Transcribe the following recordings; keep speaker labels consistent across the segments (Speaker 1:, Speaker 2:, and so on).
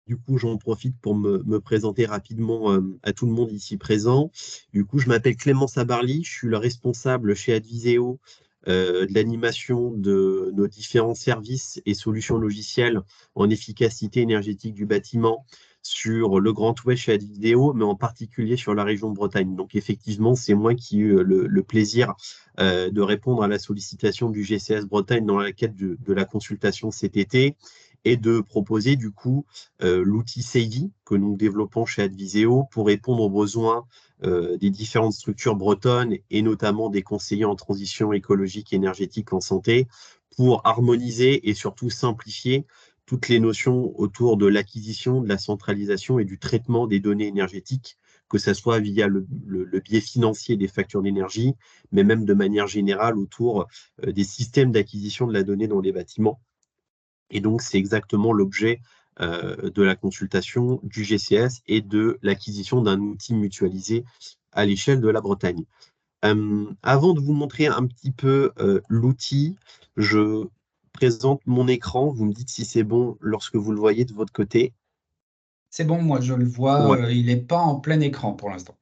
Speaker 1: Du coup, j'en profite pour me présenter rapidement à tout le monde ici présent. Du coup, je m'appelle Clément Sabarly, je suis le responsable chez Adviseo de l'animation de nos différents services et solutions logicielles en efficacité énergétique du bâtiment sur le Grand Ouest chez Adviseo, mais en particulier sur la région de Bretagne. Donc effectivement, c'est moi qui ai eu le plaisir de répondre à la sollicitation du GCS Bretagne dans la quête de la consultation cet été et de proposer du coup l'outil Savvy que nous développons chez Adviseo pour répondre aux besoins des différentes structures bretonnes et notamment des conseillers en transition écologique et énergétique en santé pour harmoniser et surtout simplifier toutes les notions autour de l'acquisition, de la centralisation et du traitement des données énergétiques, que ce soit via le biais financier des factures d'énergie, mais même de manière générale autour des systèmes d'acquisition de la donnée dans les bâtiments. Et donc, c'est exactement l'objet de la consultation du GCS et de l'acquisition d'un outil mutualisé à l'échelle de la Bretagne. Avant de vous montrer un petit peu l'outil, je présente mon écran. Vous me dites si c'est bon lorsque vous le voyez de votre côté.
Speaker 2: C'est bon, moi je le vois,
Speaker 1: Ouais,
Speaker 2: il n'est pas en plein écran pour l'instant.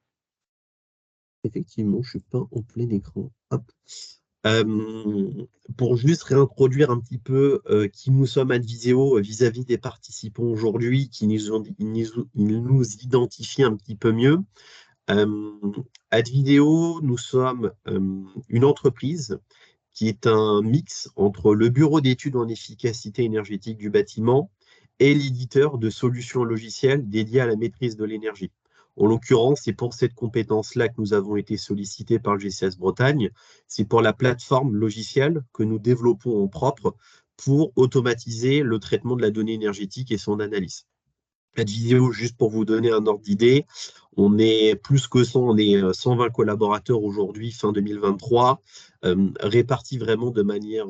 Speaker 1: effectivement, je suis pas en plein écran. Hop. Pour juste réintroduire un petit peu qui nous sommes Adviseo vis-à-vis des participants aujourd'hui, ils nous identifient un petit peu mieux. Euh, Adviseo, nous sommes une entreprise qui est un mix entre le bureau d'études en efficacité énergétique du bâtiment et l'éditeur de solutions logicielles dédiées à la maîtrise de l'énergie. En l'occurrence, c'est pour cette compétence-là que nous avons été sollicités par le GCS Bretagne. C'est pour la plateforme logicielle que nous développons en propre pour automatiser le traitement de la donnée énergétique et son analyse. Adviseo, juste pour vous donner un ordre d'idée, on est plus que 100, on est 120 collaborateurs aujourd'hui, fin 2023, répartis vraiment de manière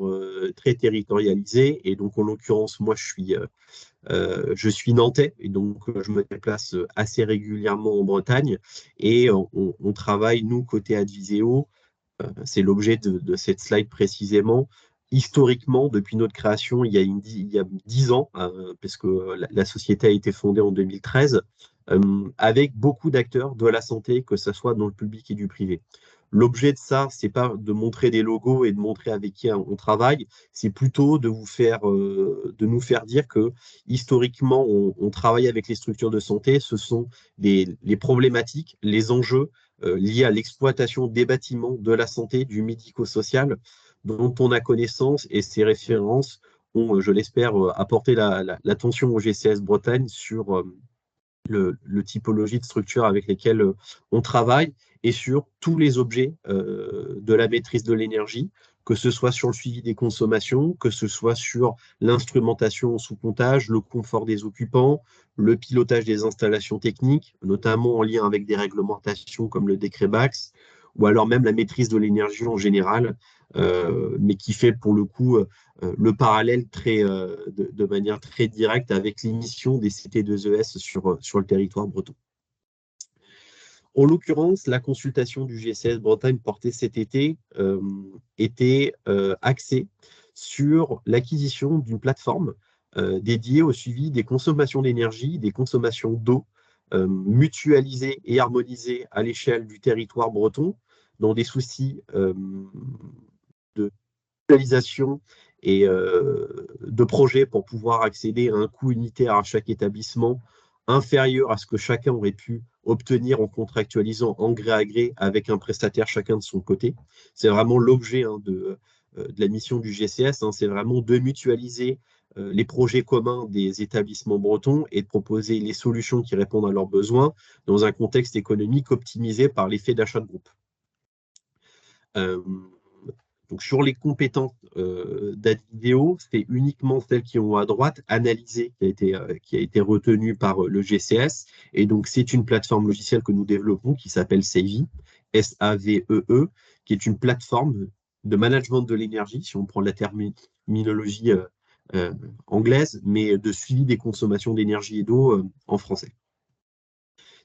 Speaker 1: très territorialisée. Et donc, en l'occurrence, moi, je suis nantais et donc je me déplace assez régulièrement en Bretagne. Et on travaille, nous, côté Adviseo, c'est l'objet de cette slide précisément. Historiquement, depuis notre création, il y a 10 ans, parce que la société a été fondée en 2013, avec beaucoup d'acteurs de la santé, que ce soit dans le public et du privé. L'objet de ça, c'est pas de montrer des logos et de montrer avec qui on travaille, c'est plutôt de nous faire dire que historiquement, on travaille avec les structures de santé. Ce sont les problématiques, les enjeux liées à l'exploitation des bâtiments, de la santé, du médico-social, dont on a connaissance, et ces références ont, je l'espère, apporté l'attention au GCS Bretagne sur le typologie de structure avec lesquelles on travaille et sur tous les objets de la maîtrise de l'énergie, que ce soit sur le suivi des consommations, que ce soit sur l'instrumentation sous comptage, le confort des occupants, le pilotage des installations techniques, notamment en lien avec des réglementations comme le décret BAX, ou alors même la maîtrise de l'énergie en général, mais qui fait pour le coup le parallèle de manière très directe avec l'émission des CT2ES sur le territoire breton. En l'occurrence, la consultation du GCS Bretagne portée cet été était axée sur l'acquisition d'une plateforme dédiée au suivi des consommations d'énergie, des consommations d'eau, mutualisées et harmonisées à l'échelle du territoire breton, dans des soucis de mutualisation et de projets pour pouvoir accéder à un coût unitaire à chaque établissement inférieur à ce que chacun aurait pu obtenir en contractualisant en gré à gré avec un prestataire chacun de son côté. C'est vraiment l'objet de la mission du GCS, c'est vraiment de mutualiser les projets communs des établissements bretons et de proposer les solutions qui répondent à leurs besoins dans un contexte économique optimisé par l'effet d'achat de groupe. Donc sur les compétences d'Adviseo, c'est uniquement celles qui ont à droite analysé qui a été retenue par le GCS. Et donc c'est une plateforme logicielle que nous développons qui s'appelle Savvy, S-A-V-E-E, qui est une plateforme de management de l'énergie, si on prend la terminologie anglaise, mais de suivi des consommations d'énergie et d'eau en français.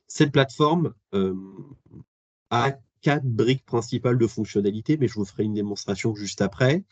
Speaker 1: Cette plateforme a 4 briques principales de fonctionnalité, mais je vous ferai une démonstration juste après.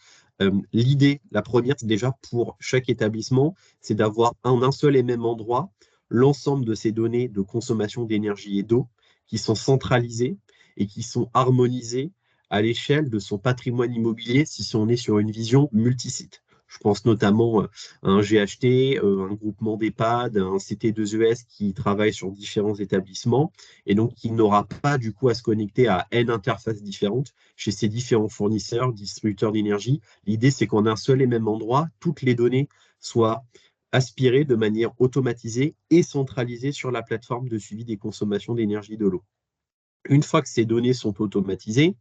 Speaker 1: L'idée, la première, c'est déjà pour chaque établissement, c'est d'avoir un seul et même endroit l'ensemble de ces données de consommation d'énergie et d'eau qui sont centralisées et qui sont harmonisées à l'échelle de son patrimoine immobilier si on est sur une vision multisite. Je pense notamment à un GHT, un groupement d'EHPAD, un CT2ES qui travaille sur différents établissements et donc qui n'aura pas du coup à se connecter à N interfaces différentes chez ces différents fournisseurs, distributeurs d'énergie. L'idée, c'est qu'en un seul et même endroit, toutes les données soient aspirées de manière automatisée et centralisée sur la plateforme de suivi des consommations d'énergie de l'eau. Une fois que ces données sont automatisées,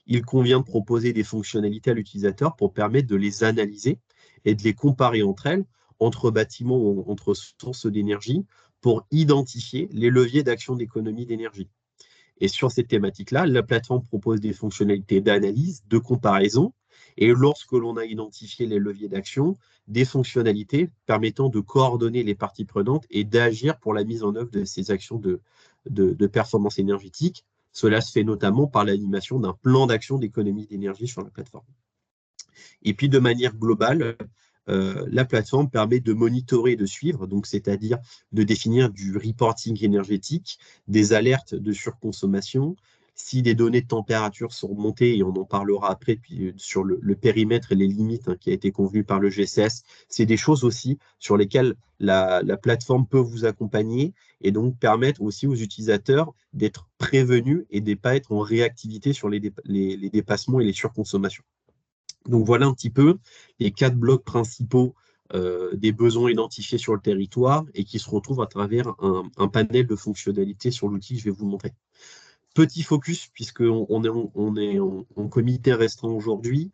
Speaker 1: il convient de proposer des fonctionnalités à l'utilisateur pour permettre de les analyser et de les comparer entre elles, entre bâtiments ou entre sources d'énergie, pour identifier les leviers d'action d'économie d'énergie. Et sur cette thématique-là, la plateforme propose des fonctionnalités d'analyse, de comparaison, et lorsque l'on a identifié les leviers d'action, des fonctionnalités permettant de coordonner les parties prenantes et d'agir pour la mise en œuvre de ces actions de performance énergétique. Cela se fait notamment par l'animation d'un plan d'action d'économie d'énergie sur la plateforme. Et puis de manière globale, la plateforme permet de monitorer et de suivre, donc c'est-à-dire de définir du reporting énergétique, des alertes de surconsommation. Si des données de température sont remontées, et on en parlera après, puis sur le périmètre et les limites qui a été convenu par le GCS, c'est des choses aussi sur lesquelles la plateforme peut vous accompagner et donc permettre aussi aux utilisateurs d'être prévenus et de ne pas être en réactivité sur les dépassements et les surconsommations. Donc voilà un petit peu les 4 blocs principaux des besoins identifiés sur le territoire et qui se retrouvent à travers un panel de fonctionnalités sur l'outil que je vais vous montrer. Petit focus, puisqu'on est en comité restreint aujourd'hui,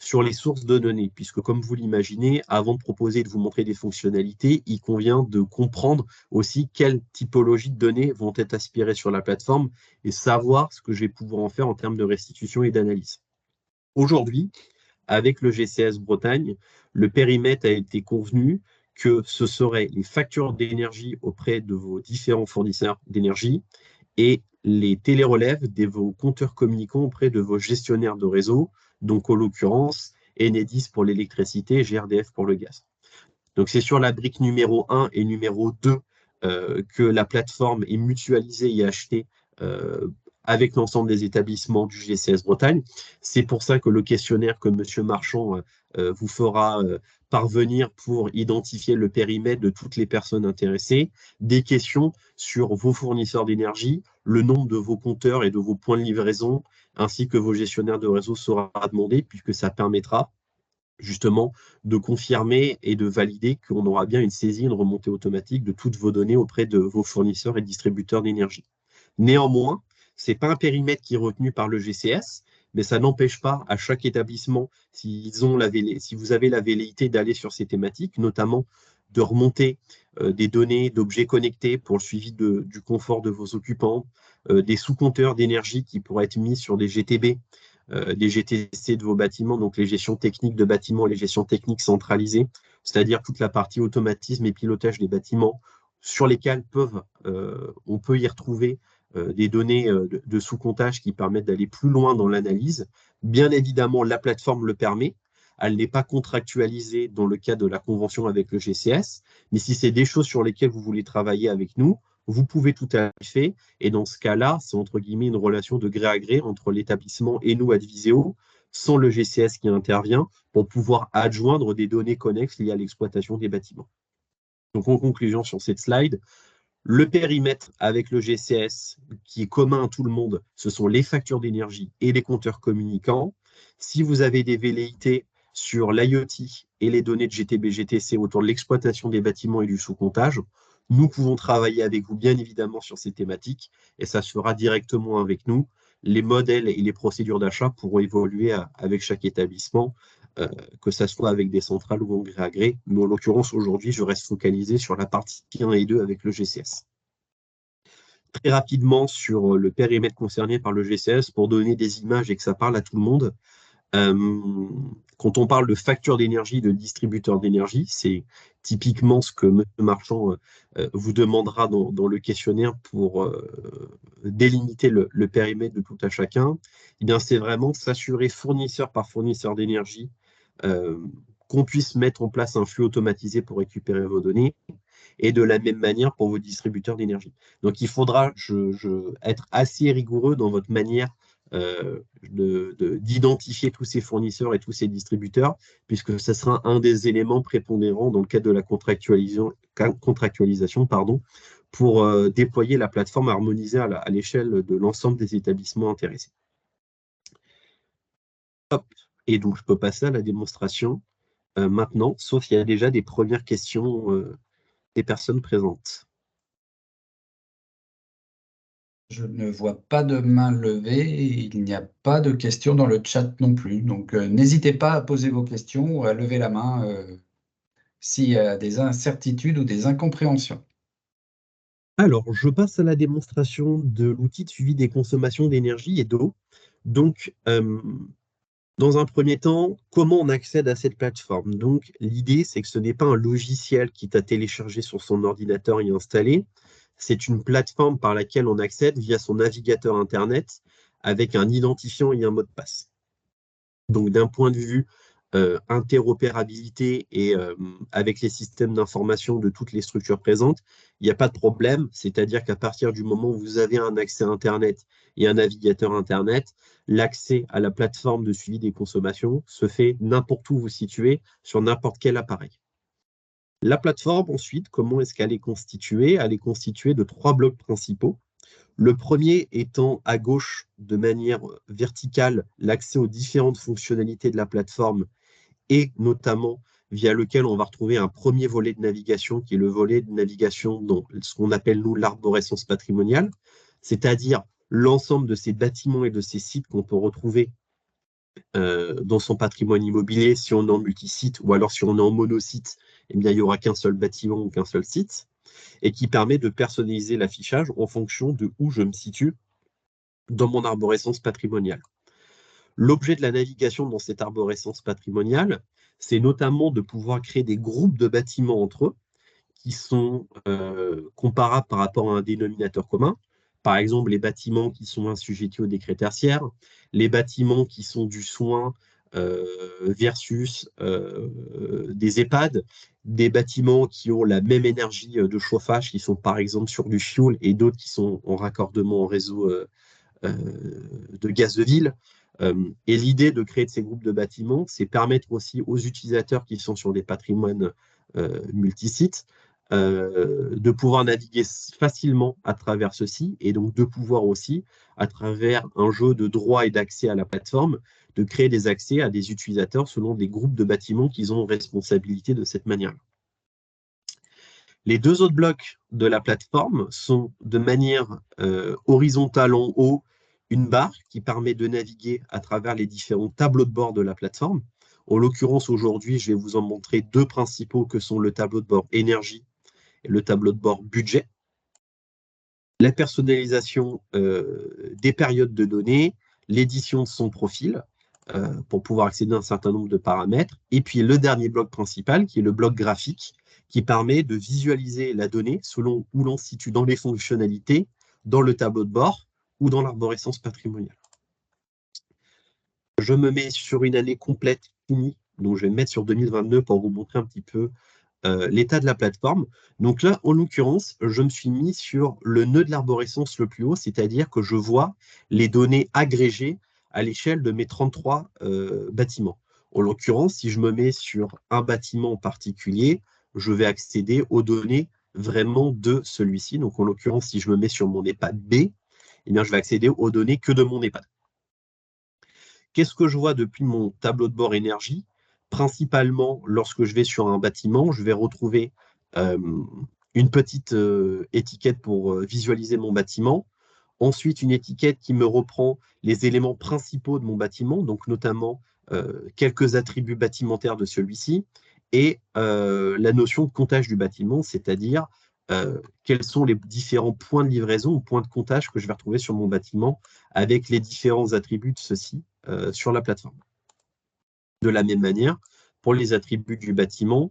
Speaker 1: sur les sources de données, puisque comme vous l'imaginez, avant de proposer et de vous montrer des fonctionnalités, il convient de comprendre aussi quelle typologie de données vont être aspirées sur la plateforme et savoir ce que je vais pouvoir en faire en termes de restitution et d'analyse. Aujourd'hui, avec le GCS Bretagne, le périmètre a été convenu que ce seraient les factures d'énergie auprès de vos différents fournisseurs d'énergie et les télérelèves de vos compteurs communicants auprès de vos gestionnaires de réseau, donc en l'occurrence Enedis pour l'électricité et GRDF pour le gaz. Donc c'est sur la brique numéro 1 et numéro 2 que la plateforme est mutualisée et achetée avec l'ensemble des établissements du GCS Bretagne. C'est pour ça que le questionnaire que M. Marchand vous fera parvenir pour identifier le périmètre de toutes les personnes intéressées, des questions sur vos fournisseurs d'énergie, le nombre de vos compteurs et de vos points de livraison, ainsi que vos gestionnaires de réseau sera demandé, puisque ça permettra justement de confirmer et de valider qu'on aura bien une saisie, une remontée automatique de toutes vos données auprès de vos fournisseurs et distributeurs d'énergie. Néanmoins, ce n'est pas un périmètre qui est retenu par le GCS, mais ça n'empêche pas à chaque établissement, si vous avez la velléité d'aller sur ces thématiques, notamment de remonter des données d'objets connectés pour le suivi du confort de vos occupants, des sous-compteurs d'énergie qui pourraient être mis sur des GTB, des GTC de vos bâtiments, donc les gestions techniques de bâtiments, les gestions techniques centralisées, c'est-à-dire toute la partie automatisme et pilotage des bâtiments sur lesquels on peut y retrouver des données de sous-comptage qui permettent d'aller plus loin dans l'analyse. Bien évidemment, la plateforme le permet. Elle n'est pas contractualisée dans le cadre de la convention avec le GCS, mais si c'est des choses sur lesquelles vous voulez travailler avec nous, vous pouvez tout à fait. Et dans ce cas-là, c'est entre guillemets une relation de gré à gré entre l'établissement et nous, Adviseo, sans le GCS qui intervient, pour pouvoir adjoindre des données connexes liées à l'exploitation des bâtiments. Donc en conclusion sur cette slide, le périmètre avec le GCS qui est commun à tout le monde, ce sont les factures d'énergie et les compteurs communicants. Si vous avez des velléités sur l'IoT et les données de GTB-GTC autour de l'exploitation des bâtiments et du sous-comptage, nous pouvons travailler avec vous bien évidemment sur ces thématiques et ça se fera directement avec nous. Les modèles et les procédures d'achat pourront évoluer avec chaque établissement, que ce soit avec des centrales ou en gré à gré. Mais en l'occurrence, aujourd'hui, je reste focalisé sur la partie 1 et 2 avec le GCS. Très rapidement sur le périmètre concerné par le GCS pour donner des images et que ça parle à tout le monde. Quand on parle de facture d'énergie, de distributeur d'énergie, c'est typiquement ce que M. Marchand vous demandera dans le questionnaire pour délimiter le périmètre de tout à chacun. Eh bien, c'est vraiment s'assurer fournisseur par fournisseur d'énergie qu'on puisse mettre en place un flux automatisé pour récupérer vos données, et de la même manière pour vos distributeurs d'énergie. Donc, il faudra être assez rigoureux dans votre manière d'identifier tous ces fournisseurs et tous ces distributeurs, puisque ce sera un des éléments prépondérants dans le cadre de la contractualisation pour déployer la plateforme harmonisée à l'échelle de l'ensemble des établissements intéressés. Hop. Et donc, je peux passer à la démonstration maintenant, sauf qu'il y a déjà des premières questions des personnes présentes.
Speaker 2: Je ne vois pas de main levée, il n'y a pas de questions dans le chat non plus. Donc, n'hésitez pas à poser vos questions ou à lever la main s'il y a des incertitudes ou des incompréhensions.
Speaker 1: Alors, je passe à la démonstration de l'outil de suivi des consommations d'énergie et d'eau. Donc, dans un premier temps, comment on accède à cette plateforme? Donc, l'idée, c'est que ce n'est pas un logiciel qui t'a téléchargé sur son ordinateur et installé. C'est une plateforme par laquelle on accède via son navigateur Internet avec un identifiant et un mot de passe. Donc, d'un point de vue interopérabilité et avec les systèmes d'information de toutes les structures présentes, il n'y a pas de problème. C'est-à-dire qu'à partir du moment où vous avez un accès Internet et un navigateur Internet, l'accès à la plateforme de suivi des consommations se fait n'importe où vous situez, sur n'importe quel appareil. La plateforme, ensuite, comment est-ce qu'elle est constituée? Elle est constituée de 3 blocs principaux. Le premier étant à gauche, de manière verticale, l'accès aux différentes fonctionnalités de la plateforme et notamment via lequel on va retrouver un premier volet de navigation qui est le volet de navigation dans ce qu'on appelle, nous, l'arborescence patrimoniale, c'est-à-dire l'ensemble de ces bâtiments et de ces sites qu'on peut retrouver dans son patrimoine immobilier si on est en multisite ou alors si on est en monosite, eh bien, il n'y aura qu'un seul bâtiment ou qu'un seul site, et qui permet de personnaliser l'affichage en fonction de où je me situe dans mon arborescence patrimoniale. L'objet de la navigation dans cette arborescence patrimoniale, c'est notamment de pouvoir créer des groupes de bâtiments entre eux qui sont comparables par rapport à un dénominateur commun. Par exemple, les bâtiments qui sont assujettis au décret tertiaire, les bâtiments qui sont du soin versus des EHPAD, des bâtiments qui ont la même énergie de chauffage, qui sont par exemple sur du fioul, et d'autres qui sont en raccordement au réseau de gaz de ville. Et l'idée de créer de ces groupes de bâtiments, c'est permettre aussi aux utilisateurs qui sont sur des patrimoines multisites de pouvoir naviguer facilement à travers ceci, et donc de pouvoir aussi, à travers un jeu de droit et d'accès à la plateforme, de créer des accès à des utilisateurs selon des groupes de bâtiments qu'ils ont en responsabilité de cette manière. Les 2 autres blocs de la plateforme sont de manière horizontale en haut, une barre qui permet de naviguer à travers les différents tableaux de bord de la plateforme. En l'occurrence, aujourd'hui, je vais vous en montrer 2 principaux que sont le tableau de bord énergie et le tableau de bord budget. La personnalisation des périodes de données, l'édition de son profil pour pouvoir accéder à un certain nombre de paramètres. Et puis le dernier bloc principal, qui est le bloc graphique, qui permet de visualiser la donnée selon où l'on se situe dans les fonctionnalités, dans le tableau de bord ou dans l'arborescence patrimoniale. Je me mets sur une année complète finie, donc je vais me mettre sur 2022 pour vous montrer un petit peu l'état de la plateforme. Donc là, en l'occurrence, je me suis mis sur le nœud de l'arborescence le plus haut, c'est-à-dire que je vois les données agrégées à l'échelle de mes 33 bâtiments. En l'occurrence, si je me mets sur un bâtiment en particulier, je vais accéder aux données vraiment de celui-ci. Donc en l'occurrence, si je me mets sur mon EHPAD B, eh bien, je vais accéder aux données que de mon EHPAD. Qu'est-ce que je vois depuis mon tableau de bord énergie? Principalement, lorsque je vais sur un bâtiment, je vais retrouver une petite étiquette pour visualiser mon bâtiment. Ensuite, une étiquette qui me reprend les éléments principaux de mon bâtiment, donc notamment quelques attributs bâtimentaires de celui-ci, et la notion de comptage du bâtiment, c'est-à-dire quels sont les différents points de livraison ou points de comptage que je vais retrouver sur mon bâtiment avec les différents attributs de ceci sur la plateforme. De la même manière, pour les attributs du bâtiment,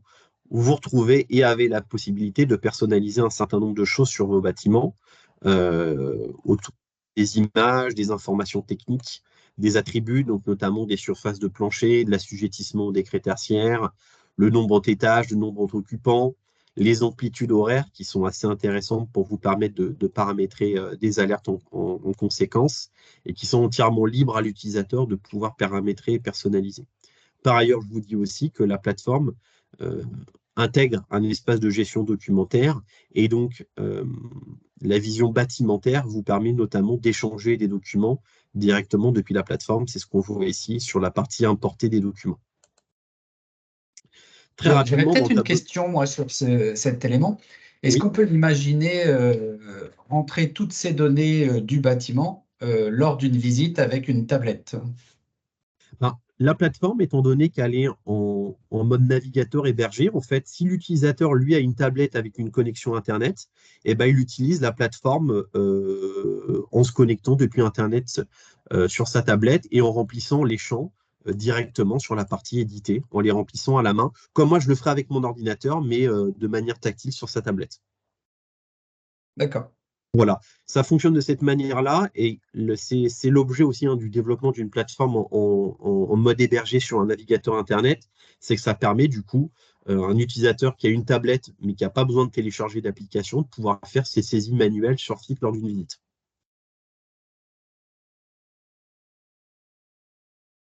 Speaker 1: vous retrouvez et avez la possibilité de personnaliser un certain nombre de choses sur vos bâtiments, autour des images, des informations techniques, des attributs, donc notamment des surfaces de plancher, de l'assujettissement des craies tertiaires, le nombre d'étages, le nombre d'occupants, les amplitudes horaires qui sont assez intéressantes pour vous permettre de paramétrer des alertes en conséquence et qui sont entièrement libres à l'utilisateur de pouvoir paramétrer et personnaliser. Par ailleurs, je vous dis aussi que la plateforme euh, intègre un espace de gestion documentaire et donc la vision bâtimentaire vous permet notamment d'échanger des documents directement depuis la plateforme. C'est ce qu'on voit ici sur la partie importée des documents. Très
Speaker 2: J'aurais
Speaker 1: rapidement, dans
Speaker 2: peut-être
Speaker 1: le
Speaker 2: une
Speaker 1: tableau.
Speaker 2: question, moi, sur cet élément. Est-ce
Speaker 1: Oui.
Speaker 2: qu'on peut imaginer rentrer toutes ces données du bâtiment lors d'une visite avec une tablette?
Speaker 1: Alors, la plateforme, étant donné qu'elle est en mode navigateur hébergé, en fait, si l'utilisateur, lui, a une tablette avec une connexion Internet, eh ben, il utilise la plateforme en se connectant depuis Internet sur sa tablette et en remplissant les champs directement sur la partie éditée, en les remplissant à la main, comme moi je le ferai avec mon ordinateur, mais de manière tactile sur sa tablette.
Speaker 2: D'accord.
Speaker 1: Voilà, ça fonctionne de cette manière-là et c'est l'objet aussi du développement d'une plateforme en mode hébergé sur un navigateur Internet, c'est que ça permet du coup un utilisateur qui a une tablette mais qui n'a pas besoin de télécharger d'application de pouvoir faire ses saisies manuelles sur site lors d'une visite.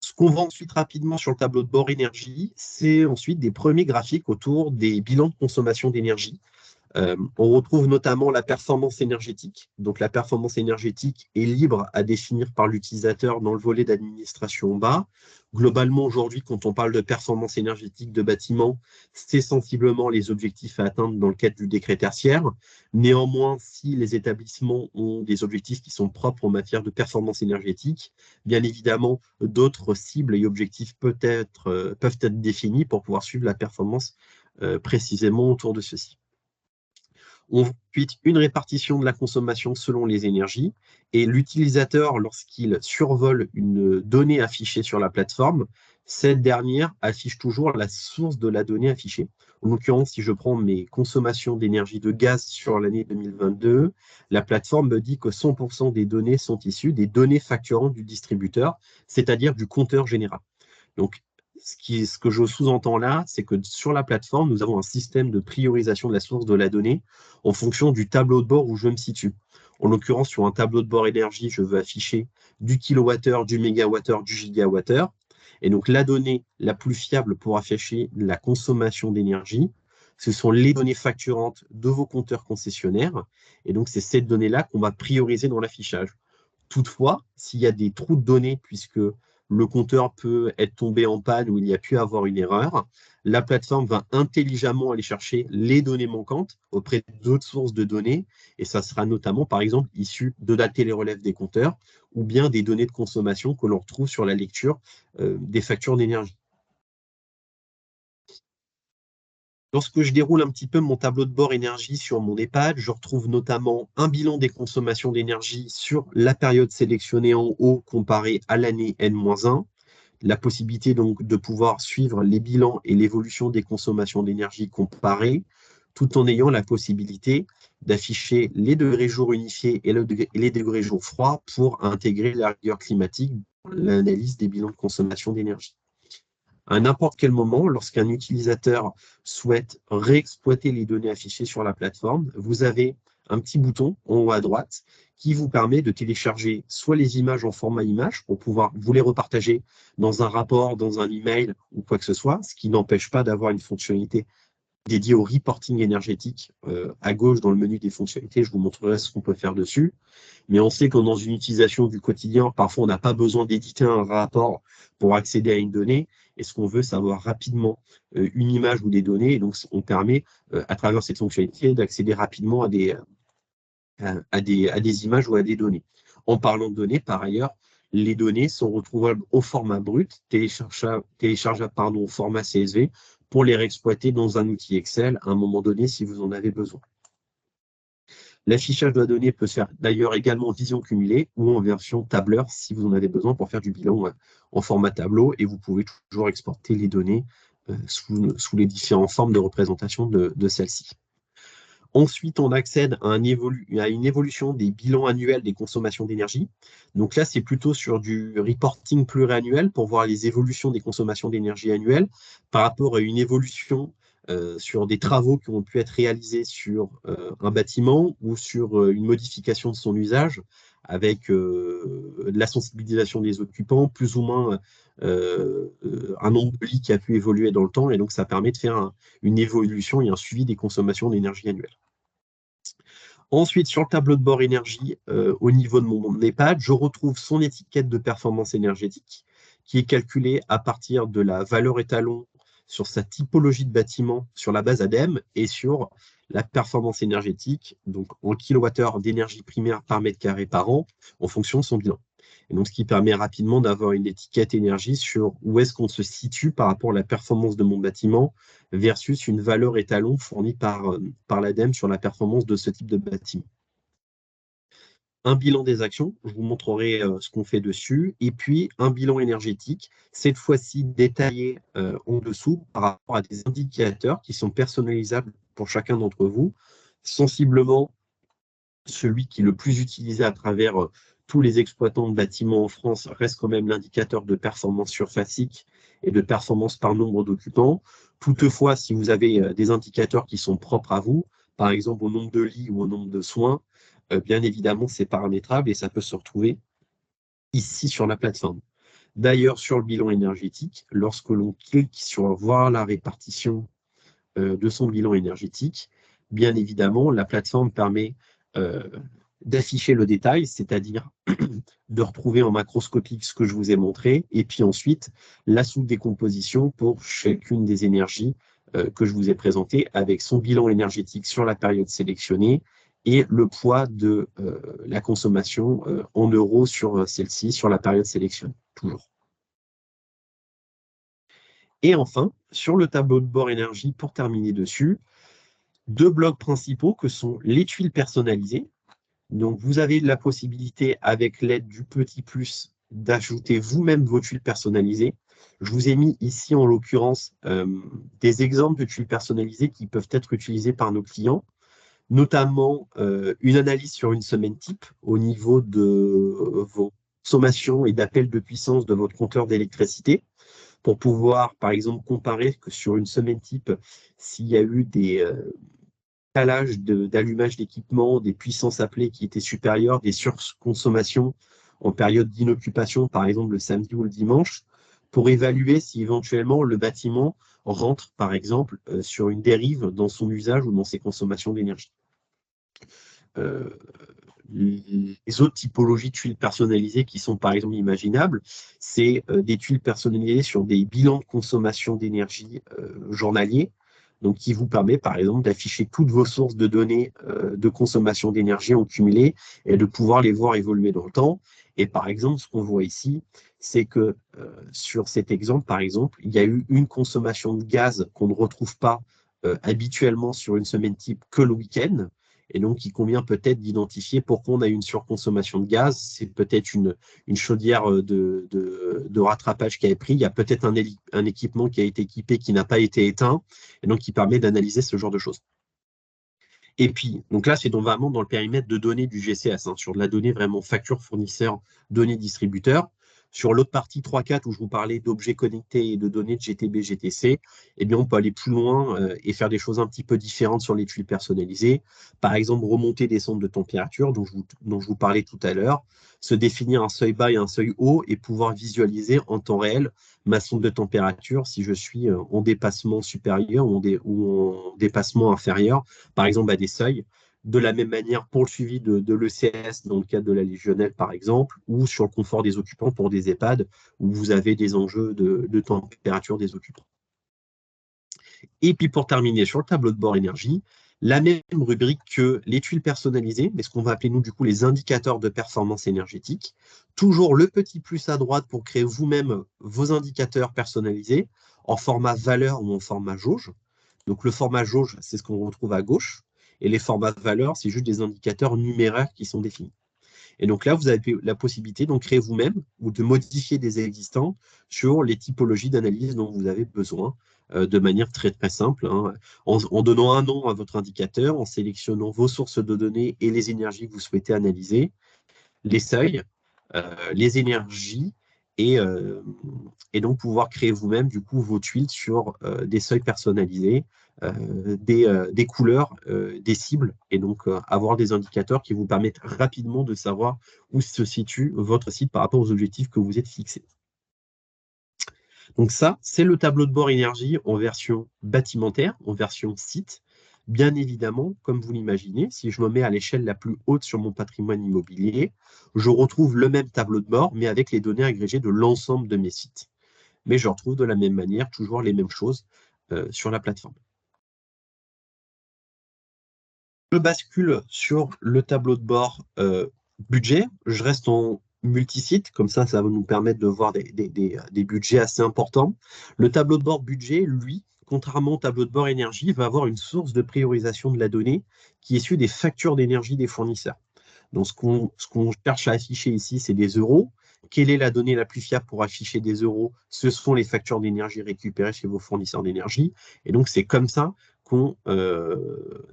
Speaker 1: Ce qu'on voit ensuite rapidement sur le tableau de bord énergie, c'est ensuite des premiers graphiques autour des bilans de consommation d'énergie. On retrouve notamment la performance énergétique. Donc la performance énergétique est libre à définir par l'utilisateur dans le volet d'administration bas. Globalement, aujourd'hui, quand on parle de performance énergétique de bâtiment, c'est sensiblement les objectifs à atteindre dans le cadre du décret tertiaire. Néanmoins, si les établissements ont des objectifs qui sont propres en matière de performance énergétique, bien évidemment, d'autres cibles et objectifs peuvent être définis pour pouvoir suivre la performance précisément autour de ceci. On voit ensuite une répartition de la consommation selon les énergies et l'utilisateur, lorsqu'il survole une donnée affichée sur la plateforme, cette dernière affiche toujours la source de la donnée affichée. En l'occurrence, si je prends mes consommations d'énergie de gaz sur l'année 2022, la plateforme me dit que 100% des données sont issues des données facturantes du distributeur, c'est-à-dire du compteur général. Donc, ce que je sous-entends là, c'est que sur la plateforme, nous avons un système de priorisation de la source de la donnée en fonction du tableau de bord où je me situe. En l'occurrence, sur un tableau de bord énergie, je veux afficher du kilowattheure, du mégawattheure, du gigawattheure. Et donc, la donnée la plus fiable pour afficher la consommation d'énergie, ce sont les données facturantes de vos compteurs concessionnaires. Et donc, c'est cette donnée-là qu'on va prioriser dans l'affichage. Toutefois, s'il y a des trous de données, puisque le compteur peut être tombé en panne ou il y a pu avoir une erreur, la plateforme va intelligemment aller chercher les données manquantes auprès d'autres sources de données, et ça sera notamment, par exemple, issu de la télérelève des compteurs ou bien des données de consommation que l'on retrouve sur la lecture des factures d'énergie. Lorsque je déroule un petit peu mon tableau de bord énergie sur mon EHPAD, je retrouve notamment un bilan des consommations d'énergie sur la période sélectionnée en haut comparée à l'année N-1, la possibilité donc de pouvoir suivre les bilans et l'évolution des consommations d'énergie comparées, tout en ayant la possibilité d'afficher les degrés jours unifiés et les degrés jours froids pour intégrer la rigueur climatique dans l'analyse des bilans de consommation d'énergie. À n'importe quel moment, lorsqu'un utilisateur souhaite réexploiter les données affichées sur la plateforme, vous avez un petit bouton en haut à droite qui vous permet de télécharger soit les images en format image pour pouvoir vous les repartager dans un rapport, dans un email ou quoi que ce soit, ce qui n'empêche pas d'avoir une fonctionnalité dédiée au reporting énergétique à gauche dans le menu des fonctionnalités. Je vous montrerai ce qu'on peut faire dessus. Mais on sait que dans une utilisation du quotidien, parfois on n'a pas besoin d'éditer un rapport pour accéder à une donnée. Et ce qu'on veut, c'est avoir rapidement une image ou des données. Et donc, on permet, à travers cette fonctionnalité, d'accéder rapidement à des images ou à des données. En parlant de données, par ailleurs, les données sont retrouvables au format brut, téléchargeables au format CSV, pour les réexploiter dans un outil Excel à un moment donné si vous en avez besoin. L'affichage de la donnée peut se faire d'ailleurs également en vision cumulée ou en version tableur si vous en avez besoin pour faire du bilan en format tableau et vous pouvez toujours exporter les données sous les différentes formes de représentation de celles-ci. Ensuite, on accède à une évolution des bilans annuels des consommations d'énergie. Donc là, c'est plutôt sur du reporting pluriannuel pour voir les évolutions des consommations d'énergie annuelles par rapport à une évolution sur des travaux qui ont pu être réalisés sur un bâtiment ou sur une modification de son usage avec de la sensibilisation des occupants, plus ou moins un nombre de lits qui a pu évoluer dans le temps. Et donc, ça permet de faire une évolution et un suivi des consommations d'énergie annuelles. Ensuite, sur le tableau de bord énergie, au niveau de mon EHPAD, je retrouve son étiquette de performance énergétique qui est calculée à partir de la valeur étalon sur sa typologie de bâtiment sur la base ADEME et sur la performance énergétique, donc en kilowattheure d'énergie primaire par mètre carré par an, en fonction de son bilan. Et donc, ce qui permet rapidement d'avoir une étiquette énergie sur où est-ce qu'on se situe par rapport à la performance de mon bâtiment versus une valeur étalon fournie par l'ADEME sur la performance de ce type de bâtiment. Un bilan des actions, je vous montrerai ce qu'on fait dessus, et puis un bilan énergétique, cette fois-ci détaillé en dessous par rapport à des indicateurs qui sont personnalisables pour chacun d'entre vous, sensiblement celui qui est le plus utilisé à travers tous les exploitants de bâtiments en France reste quand même l'indicateur de performance surfacique et de performance par nombre d'occupants. Toutefois, si vous avez des indicateurs qui sont propres à vous, par exemple au nombre de lits ou au nombre de soins, bien évidemment, c'est paramétrable et ça peut se retrouver ici sur la plateforme. D'ailleurs, sur le bilan énergétique, lorsque l'on clique sur voir la répartition de son bilan énergétique, bien évidemment, la plateforme permet d'afficher le détail, c'est-à-dire de retrouver en macroscopique ce que je vous ai montré, et puis ensuite la sous-décomposition pour chacune des énergies que je vous ai présentées, avec son bilan énergétique sur la période sélectionnée et le poids de la consommation en euros sur celle-ci, sur la période sélectionnée, toujours. Et enfin, sur le tableau de bord énergie, pour terminer dessus, deux blocs principaux que sont les tuiles personnalisées. Donc, vous avez la possibilité, avec l'aide du petit plus, d'ajouter vous-même vos tuiles personnalisées. Je vous ai mis ici, en l'occurrence, des exemples de tuiles personnalisées qui peuvent être utilisées par nos clients, notamment une analyse sur une semaine type au niveau de vos consommations et d'appels de puissance de votre compteur d'électricité, pour pouvoir, par exemple, comparer que sur une semaine type, s'il y a eu des calage d'allumage d'équipement, des puissances appelées qui étaient supérieures, des surconsommations en période d'inoccupation, par exemple le samedi ou le dimanche, pour évaluer si éventuellement le bâtiment rentre, par exemple, sur une dérive dans son usage ou dans ses consommations d'énergie. Les autres typologies de tuiles personnalisées qui sont par exemple imaginables, c'est des tuiles personnalisées sur des bilans de consommation d'énergie journaliers, donc qui vous permet par exemple d'afficher toutes vos sources de données de consommation d'énergie en cumulé et de pouvoir les voir évoluer dans le temps. Et par exemple, ce qu'on voit ici, c'est que sur cet exemple, par exemple, il y a eu une consommation de gaz qu'on ne retrouve pas habituellement sur une semaine type que le week-end. Et donc, il convient peut-être d'identifier pourquoi on a une surconsommation de gaz. C'est peut-être une chaudière de rattrapage qui a pris. Il y a peut-être un équipement qui a été équipé qui n'a pas été éteint, et donc qui permet d'analyser ce genre de choses. Et puis, donc là, c'est vraiment dans le périmètre de données du GCS, sur de la donnée vraiment facture fournisseur, données distributeur. Sur l'autre partie 3.4 où je vous parlais d'objets connectés et de données de GTB, GTC, eh bien, on peut aller plus loin et faire des choses un petit peu différentes sur les tuiles personnalisées. Par exemple, remonter des centres de température dont je vous parlais tout à l'heure, se définir un seuil bas et un seuil haut et pouvoir visualiser en temps réel ma sonde de température si je suis en dépassement supérieur ou en dépassement inférieur, par exemple à des seuils. De la même manière pour le suivi de l'ECS dans le cadre de la Légionnelle, par exemple, ou sur le confort des occupants pour des EHPAD où vous avez des enjeux de température des occupants. Et puis pour terminer sur le tableau de bord énergie, la même rubrique que les tuiles personnalisées, mais ce qu'on va appeler nous du coup les indicateurs de performance énergétique. Toujours le petit plus à droite pour créer vous-même vos indicateurs personnalisés en format valeur ou en format jauge. Donc le format jauge, c'est ce qu'on retrouve à gauche. Et les formats de valeur, c'est juste des indicateurs numéraires qui sont définis. Et donc là, vous avez la possibilité d'en créer vous-même ou de modifier des existants sur les typologies d'analyse dont vous avez besoin de manière très très simple, hein, en donnant un nom à votre indicateur, en sélectionnant vos sources de données et les énergies que vous souhaitez analyser, les seuils, les énergies, et, euh, et donc pouvoir créer vous-même du coup vos tuiles sur des seuils personnalisés, des couleurs, des cibles, et donc avoir des indicateurs qui vous permettent rapidement de savoir où se situe votre site par rapport aux objectifs que vous êtes fixés. Donc ça, c'est le tableau de bord énergie en version bâtimentaire, en version site. Bien évidemment, comme vous l'imaginez, si je me mets à l'échelle la plus haute sur mon patrimoine immobilier, je retrouve le même tableau de bord, mais avec les données agrégées de l'ensemble de mes sites. Mais je retrouve de la même manière toujours les mêmes choses sur la plateforme. Je bascule sur le tableau de bord budget. Je reste en multisite, comme ça va nous permettre de voir des budgets assez importants. Le tableau de bord budget, lui, contrairement au tableau de bord énergie, va avoir une source de priorisation de la donnée qui est issue des factures d'énergie des fournisseurs. Donc, ce qu'on cherche à afficher ici, c'est des euros. Quelle est la donnée la plus fiable pour afficher des euros? Ce sont les factures d'énergie récupérées chez vos fournisseurs d'énergie. Et donc, c'est comme ça qu'on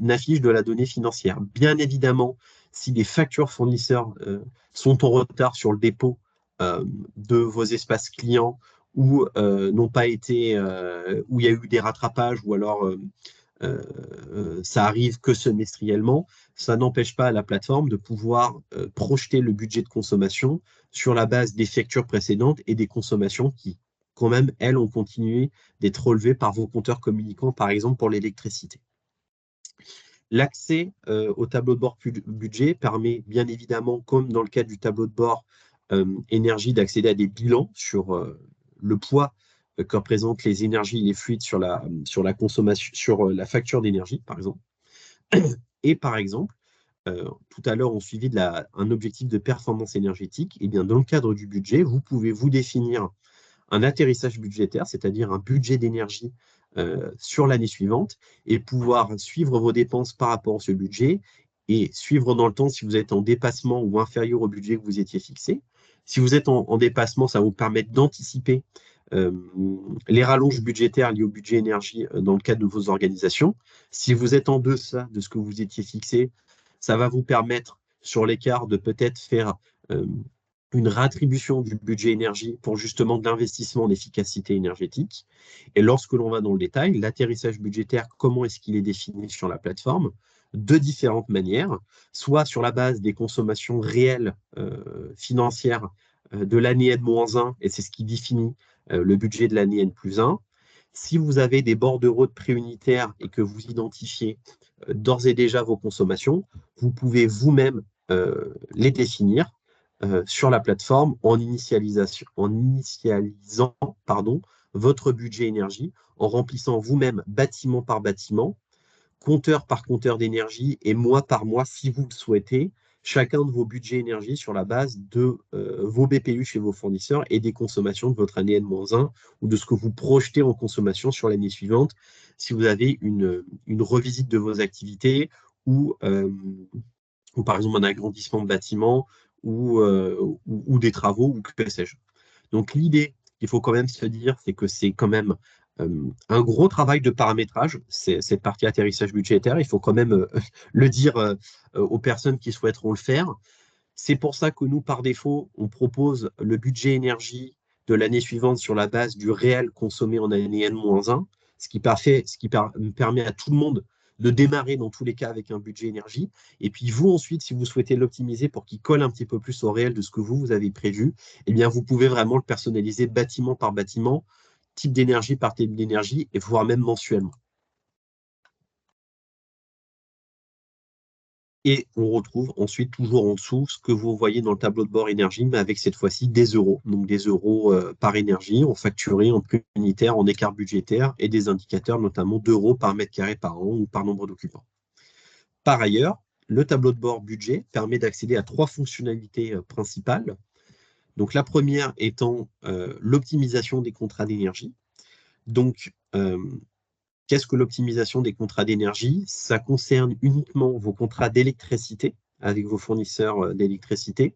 Speaker 1: affiche de la donnée financière. Bien évidemment, si les factures fournisseurs sont en retard sur le dépôt de vos espaces clients ou n'ont pas été, où il y a eu des rattrapages ou alors ça arrive que semestriellement, ça n'empêche pas à la plateforme de pouvoir projeter le budget de consommation sur la base des factures précédentes et des consommations qui, quand même, elles, ont continué d'être relevées par vos compteurs communicants, par exemple pour l'électricité. L'accès au tableau de bord budget permet bien évidemment, comme dans le cadre du tableau de bord énergie, d'accéder à des bilans sur le poids que représentent les énergies et les fluides sur la consommation, sur la facture d'énergie, par exemple. Et par exemple, tout à l'heure, on suivit un objectif de performance énergétique. Et bien, dans le cadre du budget, vous pouvez vous définir un atterrissage budgétaire, c'est-à-dire un budget d'énergie sur l'année suivante, et pouvoir suivre vos dépenses par rapport à ce budget et suivre dans le temps si vous êtes en dépassement ou inférieur au budget que vous étiez fixé. Si vous êtes en dépassement, ça va vous permettre d'anticiper les rallonges budgétaires liées au budget énergie dans le cadre de vos organisations. Si vous êtes en deçà de ce que vous étiez fixé, ça va vous permettre sur l'écart de peut-être faire une réattribution du budget énergie pour justement de l'investissement en efficacité énergétique. Et lorsque l'on va dans le détail, l'atterrissage budgétaire, comment est-ce qu'il est défini sur la plateforme? De différentes manières, soit sur la base des consommations réelles financières de l'année N-1, et c'est ce qui définit le budget de l'année N+1. Si vous avez des bordereaux de prix unitaires et que vous identifiez d'ores et déjà vos consommations, vous pouvez vous-même les définir sur la plateforme en initialisant votre budget énergie, en remplissant vous-même bâtiment par bâtiment, compteur par compteur d'énergie et mois par mois, si vous le souhaitez, chacun de vos budgets énergie sur la base de vos BPU chez vos fournisseurs et des consommations de votre année N-1 ou de ce que vous projetez en consommation sur l'année suivante, si vous avez une revisite de vos activités ou par exemple un agrandissement de bâtiment ou des travaux ou que sais-je. Donc l'idée qu'il faut quand même se dire, c'est que c'est quand même un gros travail de paramétrage, cette partie atterrissage budgétaire, il faut quand même le dire aux personnes qui souhaiteront le faire. C'est pour ça que nous, par défaut, on propose le budget énergie de l'année suivante sur la base du réel consommé en année N-1, ce qui permet à tout le monde de démarrer dans tous les cas avec un budget énergie. Et puis vous, ensuite, si vous souhaitez l'optimiser pour qu'il colle un petit peu plus au réel de ce que vous avez prévu, eh bien, vous pouvez vraiment le personnaliser bâtiment par bâtiment, type d'énergie par type d'énergie, et voire même mensuellement. Et on retrouve ensuite toujours en dessous ce que vous voyez dans le tableau de bord énergie, mais avec cette fois-ci des euros. Donc des euros par énergie, en facturé, en prix unitaire, en écart budgétaire, et des indicateurs notamment d'euros par mètre carré par an ou par nombre d'occupants. Par ailleurs, le tableau de bord budget permet d'accéder à 3 fonctionnalités principales. Donc la première étant l'optimisation des contrats d'énergie. Donc, qu'est-ce que l'optimisation des contrats d'énergie? Ça concerne uniquement vos contrats d'électricité avec vos fournisseurs d'électricité,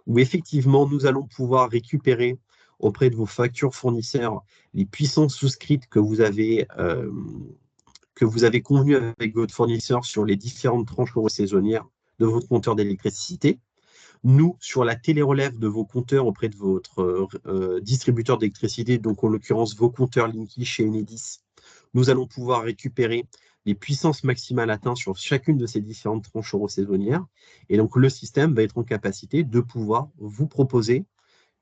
Speaker 1: où effectivement, nous allons pouvoir récupérer auprès de vos factures fournisseurs les puissances souscrites que vous avez convenues avec votre fournisseur sur les différentes tranches saisonnières de votre compteur d'électricité. Nous, sur la télérelève de vos compteurs auprès de votre distributeur d'électricité, donc en l'occurrence vos compteurs Linky chez Enedis, nous allons pouvoir récupérer les puissances maximales atteintes sur chacune de ces différentes tranches saisonnières. Et donc, le système va être en capacité de pouvoir vous proposer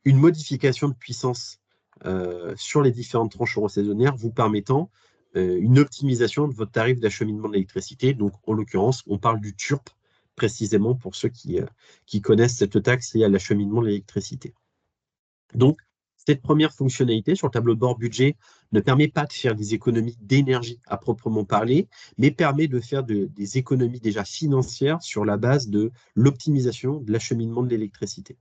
Speaker 1: une modification de puissance sur les différentes tranches saisonnières, vous permettant une optimisation de votre tarif d'acheminement de l'électricité. Donc, en l'occurrence, on parle du TURP, précisément pour ceux qui connaissent cette taxe liée à l'acheminement de l'électricité. Donc, cette première fonctionnalité sur le tableau de bord budget ne permet pas de faire des économies d'énergie à proprement parler, mais permet de faire des économies déjà financières sur la base de l'optimisation de l'acheminement de l'électricité.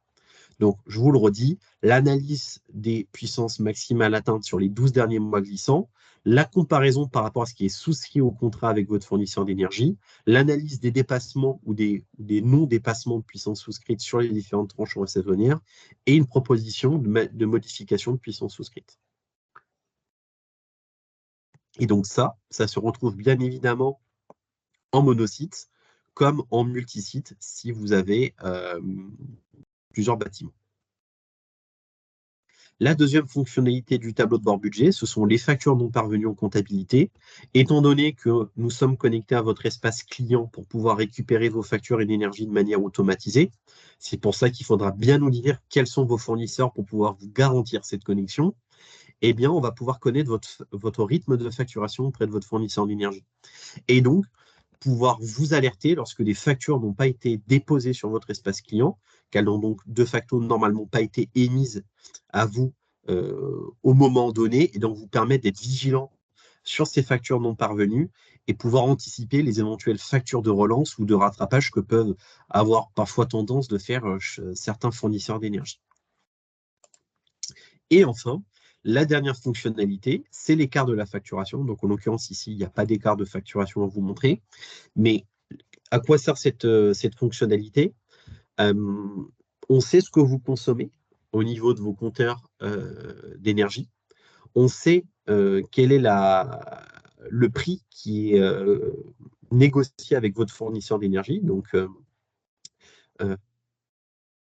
Speaker 1: Donc, je vous le redis, l'analyse des puissances maximales atteintes sur les 12 derniers mois glissants, la comparaison par rapport à ce qui est souscrit au contrat avec votre fournisseur d'énergie, l'analyse des dépassements ou des non-dépassements de puissance souscrite sur les différentes tranches saisonnières et une proposition de modification de puissance souscrite. Et donc ça se retrouve bien évidemment en monosite comme en multisite si vous avez plusieurs bâtiments. La deuxième fonctionnalité du tableau de bord budget, ce sont les factures non parvenues en comptabilité. Étant donné que nous sommes connectés à votre espace client pour pouvoir récupérer vos factures et l'énergie de manière automatisée, c'est pour ça qu'il faudra bien nous dire quels sont vos fournisseurs pour pouvoir vous garantir cette connexion. Eh bien, on va pouvoir connaître votre rythme de facturation auprès de votre fournisseur d'énergie. Et donc, pouvoir vous alerter lorsque des factures n'ont pas été déposées sur votre espace client, qu'elles n'ont donc de facto normalement pas été émises à vous au moment donné, et donc vous permettre d'être vigilant sur ces factures non parvenues et pouvoir anticiper les éventuelles factures de relance ou de rattrapage que peuvent avoir parfois tendance de faire certains fournisseurs d'énergie. Et enfin, la dernière fonctionnalité, c'est l'écart de la facturation. Donc, en l'occurrence, ici, il n'y a pas d'écart de facturation à vous montrer. Mais à quoi sert cette fonctionnalité? On sait ce que vous consommez au niveau de vos compteurs d'énergie. On sait quel est le prix qui est négocié avec votre fournisseur d'énergie. Donc,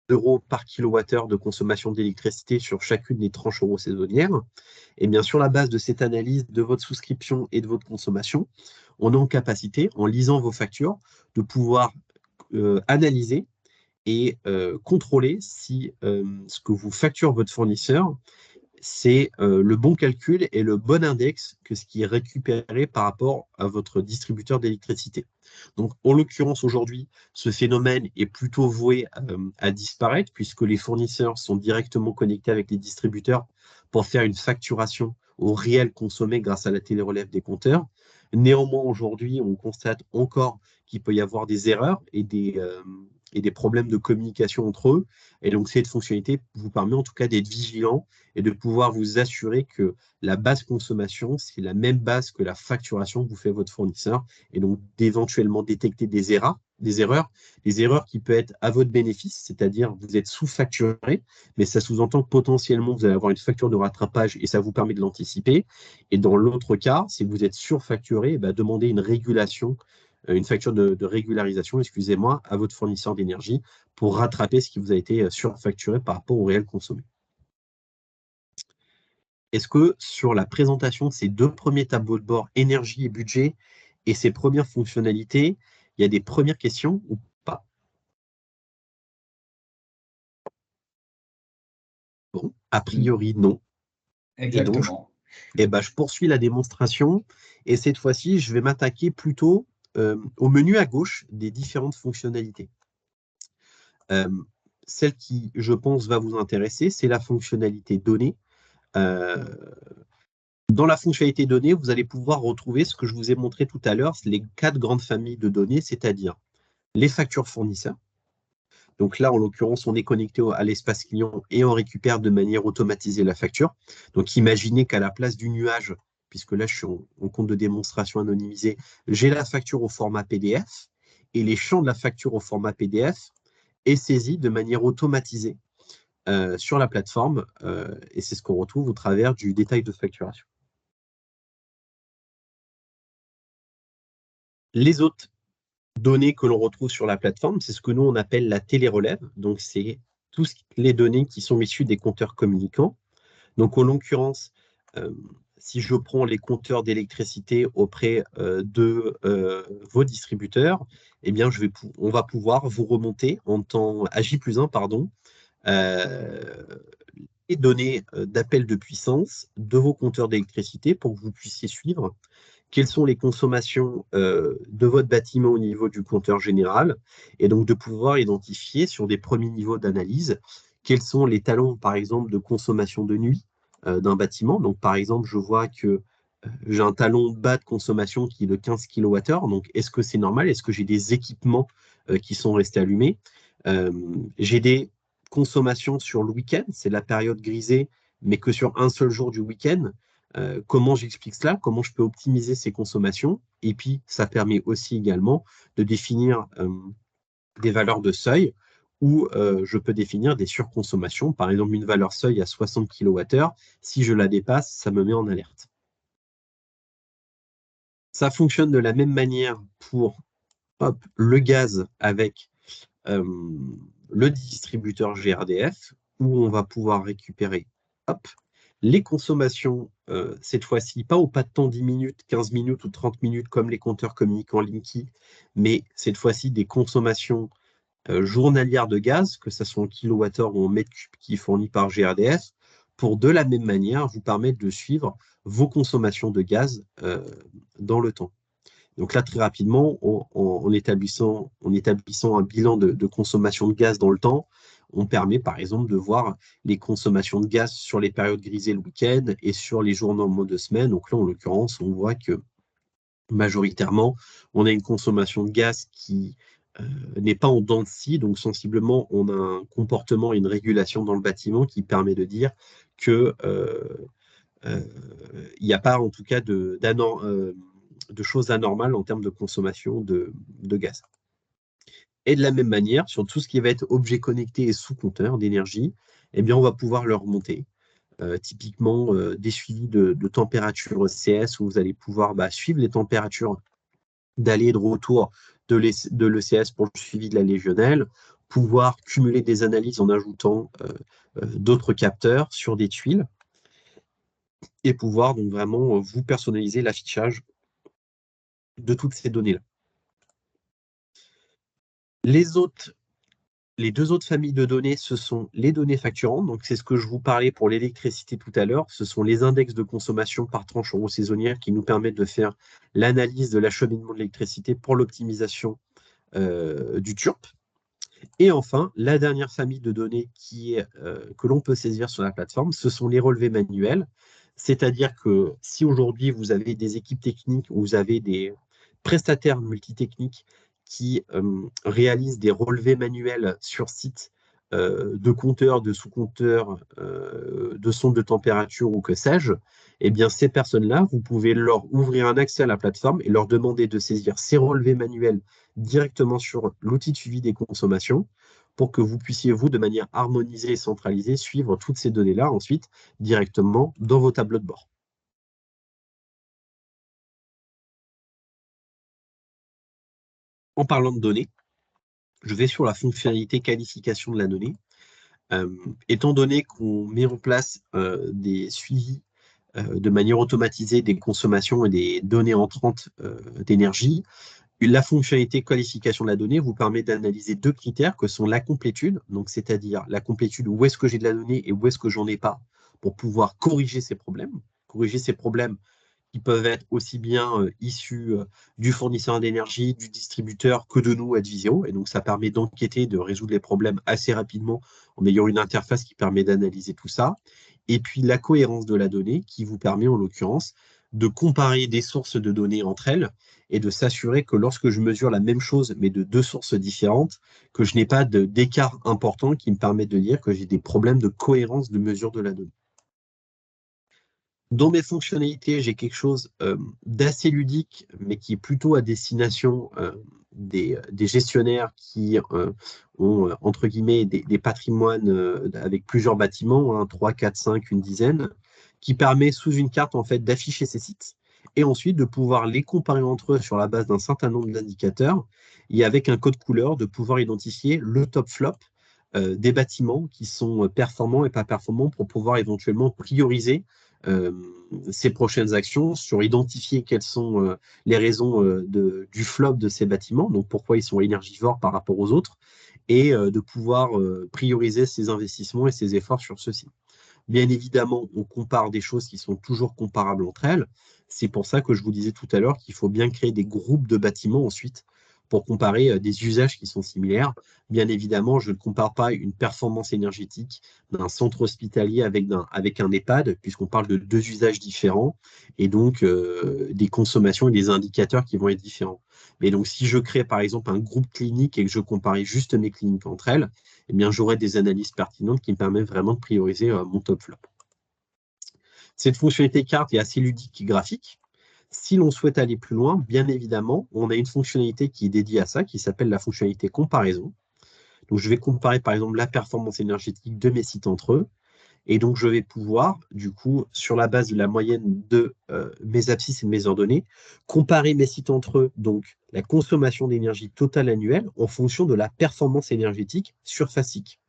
Speaker 1: euros par kilowattheure de consommation d'électricité sur chacune des tranches saisonnières. Et bien, sur la base de cette analyse de votre souscription et de votre consommation, on est en capacité, en lisant vos factures, de pouvoir analyser et contrôler si ce que vous facture votre fournisseur, c'est le bon calcul et le bon index que ce qui est récupéré par rapport à votre distributeur d'électricité. Donc, en l'occurrence, aujourd'hui, ce phénomène est plutôt voué à disparaître puisque les fournisseurs sont directement connectés avec les distributeurs pour faire une facturation au réel consommé grâce à la télérelève des compteurs. Néanmoins, aujourd'hui, on constate encore qu'il peut y avoir des erreurs et des problèmes de communication entre eux. Et donc, cette fonctionnalité vous permet en tout cas d'être vigilant et de pouvoir vous assurer que la base consommation, c'est la même base que la facturation que vous fait votre fournisseur, et donc d'éventuellement détecter des erreurs qui peuvent être à votre bénéfice, c'est-à-dire vous êtes sous-facturé, mais ça sous-entend que potentiellement vous allez avoir une facture de rattrapage et ça vous permet de l'anticiper. Et dans l'autre cas, si vous êtes surfacturé, demandez une régulation, une facture de régularisation, excusez-moi, à votre fournisseur d'énergie pour rattraper ce qui vous a été surfacturé par rapport au réel consommé. Est-ce que sur la présentation de ces deux premiers tableaux de bord, énergie et budget, et ces premières fonctionnalités, il y a des premières questions ou pas? Bon, a priori, non.
Speaker 2: Exactement.
Speaker 1: Et donc, je poursuis la démonstration, et cette fois-ci, je vais m'attaquer plutôt au menu à gauche des différentes fonctionnalités. Celle qui, je pense, va vous intéresser, c'est la fonctionnalité données. Dans la fonctionnalité données, vous allez pouvoir retrouver ce que je vous ai montré tout à l'heure, les 4 grandes familles de données, c'est-à-dire les factures fournisseurs. Donc là, en l'occurrence, on est connecté à l'espace client et on récupère de manière automatisée la facture. Donc imaginez qu'à la place du nuage, puisque là je suis en compte de démonstration anonymisée, j'ai la facture au format PDF et les champs de la facture au format PDF est saisi de manière automatisée sur la plateforme, et c'est ce qu'on retrouve au travers du détail de facturation. Les autres données que l'on retrouve sur la plateforme, c'est ce que nous on appelle la télérelève. Donc, c'est toutes les données qui sont issues des compteurs communicants. Donc, en l'occurrence, si je prends les compteurs d'électricité auprès de vos distributeurs, eh bien, on va pouvoir vous remonter en temps J+1, pardon, les données d'appel de puissance de vos compteurs d'électricité pour que vous puissiez suivre quelles sont les consommations de votre bâtiment au niveau du compteur général, et donc de pouvoir identifier sur des premiers niveaux d'analyse quels sont les talons, par exemple, de consommation de nuit d'un bâtiment. Donc, par exemple, je vois que j'ai un talon bas de consommation qui est de 15 kWh. Donc, est-ce que c'est normal? Est-ce que j'ai des équipements qui sont restés allumés? J'ai des consommations sur le week-end, c'est la période grisée, mais que sur un seul jour du week-end. Comment j'explique cela? Comment je peux optimiser ces consommations? Et puis, ça permet aussi également de définir des valeurs de seuil où je peux définir des surconsommations. Par exemple, une valeur seuil à 60 kWh, si je la dépasse, ça me met en alerte. Ça fonctionne de la même manière pour le gaz avec le distributeur GRDF, où on va pouvoir récupérer les consommations, cette fois-ci, pas au pas de temps 10 minutes, 15 minutes ou 30 minutes comme les compteurs communicants Linky, mais cette fois-ci des consommations journalières de gaz, que ce soit en kilowattheure ou en mètre cube qui est fourni par GRDF, pour de la même manière vous permettre de suivre vos consommations de gaz dans le temps. Donc là, très rapidement, en établissant un bilan de consommation de gaz dans le temps, on permet par exemple de voir les consommations de gaz sur les périodes grisées le week-end et sur les jours normaux de semaine. Donc là, en l'occurrence, on voit que majoritairement, on a une consommation de gaz qui n'est pas en dents de scie, donc sensiblement, on a un comportement et une régulation dans le bâtiment qui permet de dire que il n'y a pas en tout cas de choses anormales en termes de consommation de gaz. Et de la même manière, sur tout ce qui va être objet connecté et sous-compteur d'énergie, eh bien, on va pouvoir le remonter. Typiquement, des suivis de température CS où vous allez pouvoir suivre les températures d'aller et de retour de l'ECS pour le suivi de la légionnelle, pouvoir cumuler des analyses en ajoutant d'autres capteurs sur des tuiles et pouvoir donc vraiment vous personnaliser l'affichage de toutes ces données-là. Les deux autres familles de données, ce sont les données facturantes. Donc, c'est ce que je vous parlais pour l'électricité tout à l'heure. Ce sont les index de consommation par tranche euro-saisonnière qui nous permettent de faire l'analyse de l'acheminement de l'électricité pour l'optimisation du TURP. Et enfin, la dernière famille de données que l'on peut saisir sur la plateforme, ce sont les relevés manuels. C'est-à-dire que si aujourd'hui vous avez des équipes techniques ou vous avez des prestataires multitechniques qui réalisent des relevés manuels sur site de compteurs, de sous-compteurs, de sondes de température ou que sais-je, eh bien ces personnes-là, vous pouvez leur ouvrir un accès à la plateforme et leur demander de saisir ces relevés manuels directement sur l'outil de suivi des consommations pour que vous puissiez, vous, de manière harmonisée et centralisée, suivre toutes ces données-là ensuite directement dans vos tableaux de bord. En parlant de données, je vais sur la fonctionnalité qualification de la donnée. Étant donné qu'on met en place des suivis de manière automatisée des consommations et des données entrantes d'énergie, la fonctionnalité qualification de la donnée vous permet d'analyser deux critères que sont la complétude, donc c'est-à-dire la complétude où est-ce que j'ai de la donnée et où est-ce que j'en ai pas, pour pouvoir corriger ces problèmes. Corriger ces problèmes qui peuvent être aussi bien issus du fournisseur d'énergie, du distributeur que de nous, Advisio. Et donc, ça permet d'enquêter, de résoudre les problèmes assez rapidement en ayant une interface qui permet d'analyser tout ça. Et puis, la cohérence de la donnée qui vous permet, en l'occurrence, de comparer des sources de données entre elles et de s'assurer que lorsque je mesure la même chose, mais de deux sources différentes, que je n'ai pas d'écart important qui me permet de dire que j'ai des problèmes de cohérence de mesure de la donnée. Dans mes fonctionnalités, j'ai quelque chose d'assez ludique, mais qui est plutôt à destination des gestionnaires qui ont, entre guillemets, des patrimoines avec plusieurs bâtiments, hein, 3, 4, 5, une dizaine, qui permet sous une carte en fait, d'afficher ces sites et ensuite de pouvoir les comparer entre eux sur la base d'un certain nombre d'indicateurs et avec un code couleur de pouvoir identifier le top flop des bâtiments qui sont performants et pas performants pour pouvoir éventuellement prioriser ces prochaines actions, sur identifier quelles sont les raisons du flop de ces bâtiments, donc pourquoi ils sont énergivores par rapport aux autres, et de pouvoir prioriser ses investissements et ses efforts sur ceux-ci. Bien évidemment, on compare des choses qui sont toujours comparables entre elles. C'est pour ça que je vous disais tout à l'heure qu'il faut bien créer des groupes de bâtiments ensuite pour comparer des usages qui sont similaires. Bien évidemment, je ne compare pas une performance énergétique d'un centre hospitalier avec un EHPAD, puisqu'on parle de deux usages différents et donc des consommations et des indicateurs qui vont être différents. Mais donc, si je crée par exemple un groupe clinique et que je comparais juste mes cliniques entre elles, eh bien, j'aurai des analyses pertinentes qui me permettent vraiment de prioriser mon top flop. Cette fonctionnalité carte est assez ludique et graphique. Si l'on souhaite aller plus loin, bien évidemment, on a une fonctionnalité qui est dédiée à ça, qui s'appelle la fonctionnalité comparaison. Donc, je vais comparer, par exemple, la performance énergétique de mes sites entre eux. Et donc, je vais pouvoir, du coup, sur la base de la moyenne de mes abscisses et de mes ordonnées, comparer mes sites entre eux, donc la consommation d'énergie totale annuelle, en fonction de la performance énergétique surfacique.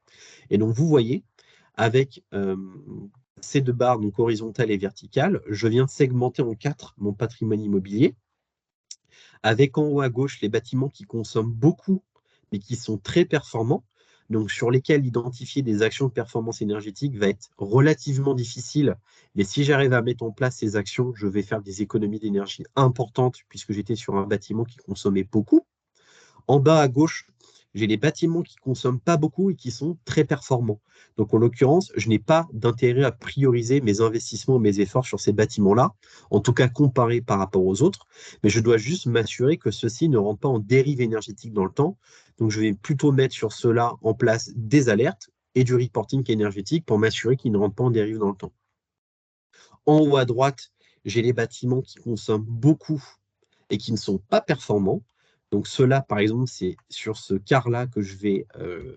Speaker 1: Et donc, vous voyez, avec ces deux barres, donc horizontales et verticales, je viens de segmenter en 4 mon patrimoine immobilier, avec en haut à gauche les bâtiments qui consomment beaucoup, mais qui sont très performants, donc sur lesquels identifier des actions de performance énergétique va être relativement difficile. Mais si j'arrive à mettre en place ces actions, je vais faire des économies d'énergie importantes, puisque j'étais sur un bâtiment qui consommait beaucoup. En bas à gauche, j'ai les bâtiments qui ne consomment pas beaucoup et qui sont très performants. Donc, en l'occurrence, je n'ai pas d'intérêt à prioriser mes investissements, mes efforts sur ces bâtiments-là, en tout cas comparés par rapport aux autres, mais je dois juste m'assurer que ceux-ci ne rentrent pas en dérive énergétique dans le temps. Donc, je vais plutôt mettre sur ceux-là en place des alertes et du reporting énergétique pour m'assurer qu'ils ne rentrent pas en dérive dans le temps. En haut à droite, j'ai les bâtiments qui consomment beaucoup et qui ne sont pas performants. Donc cela, par exemple, c'est sur ce quart-là que je vais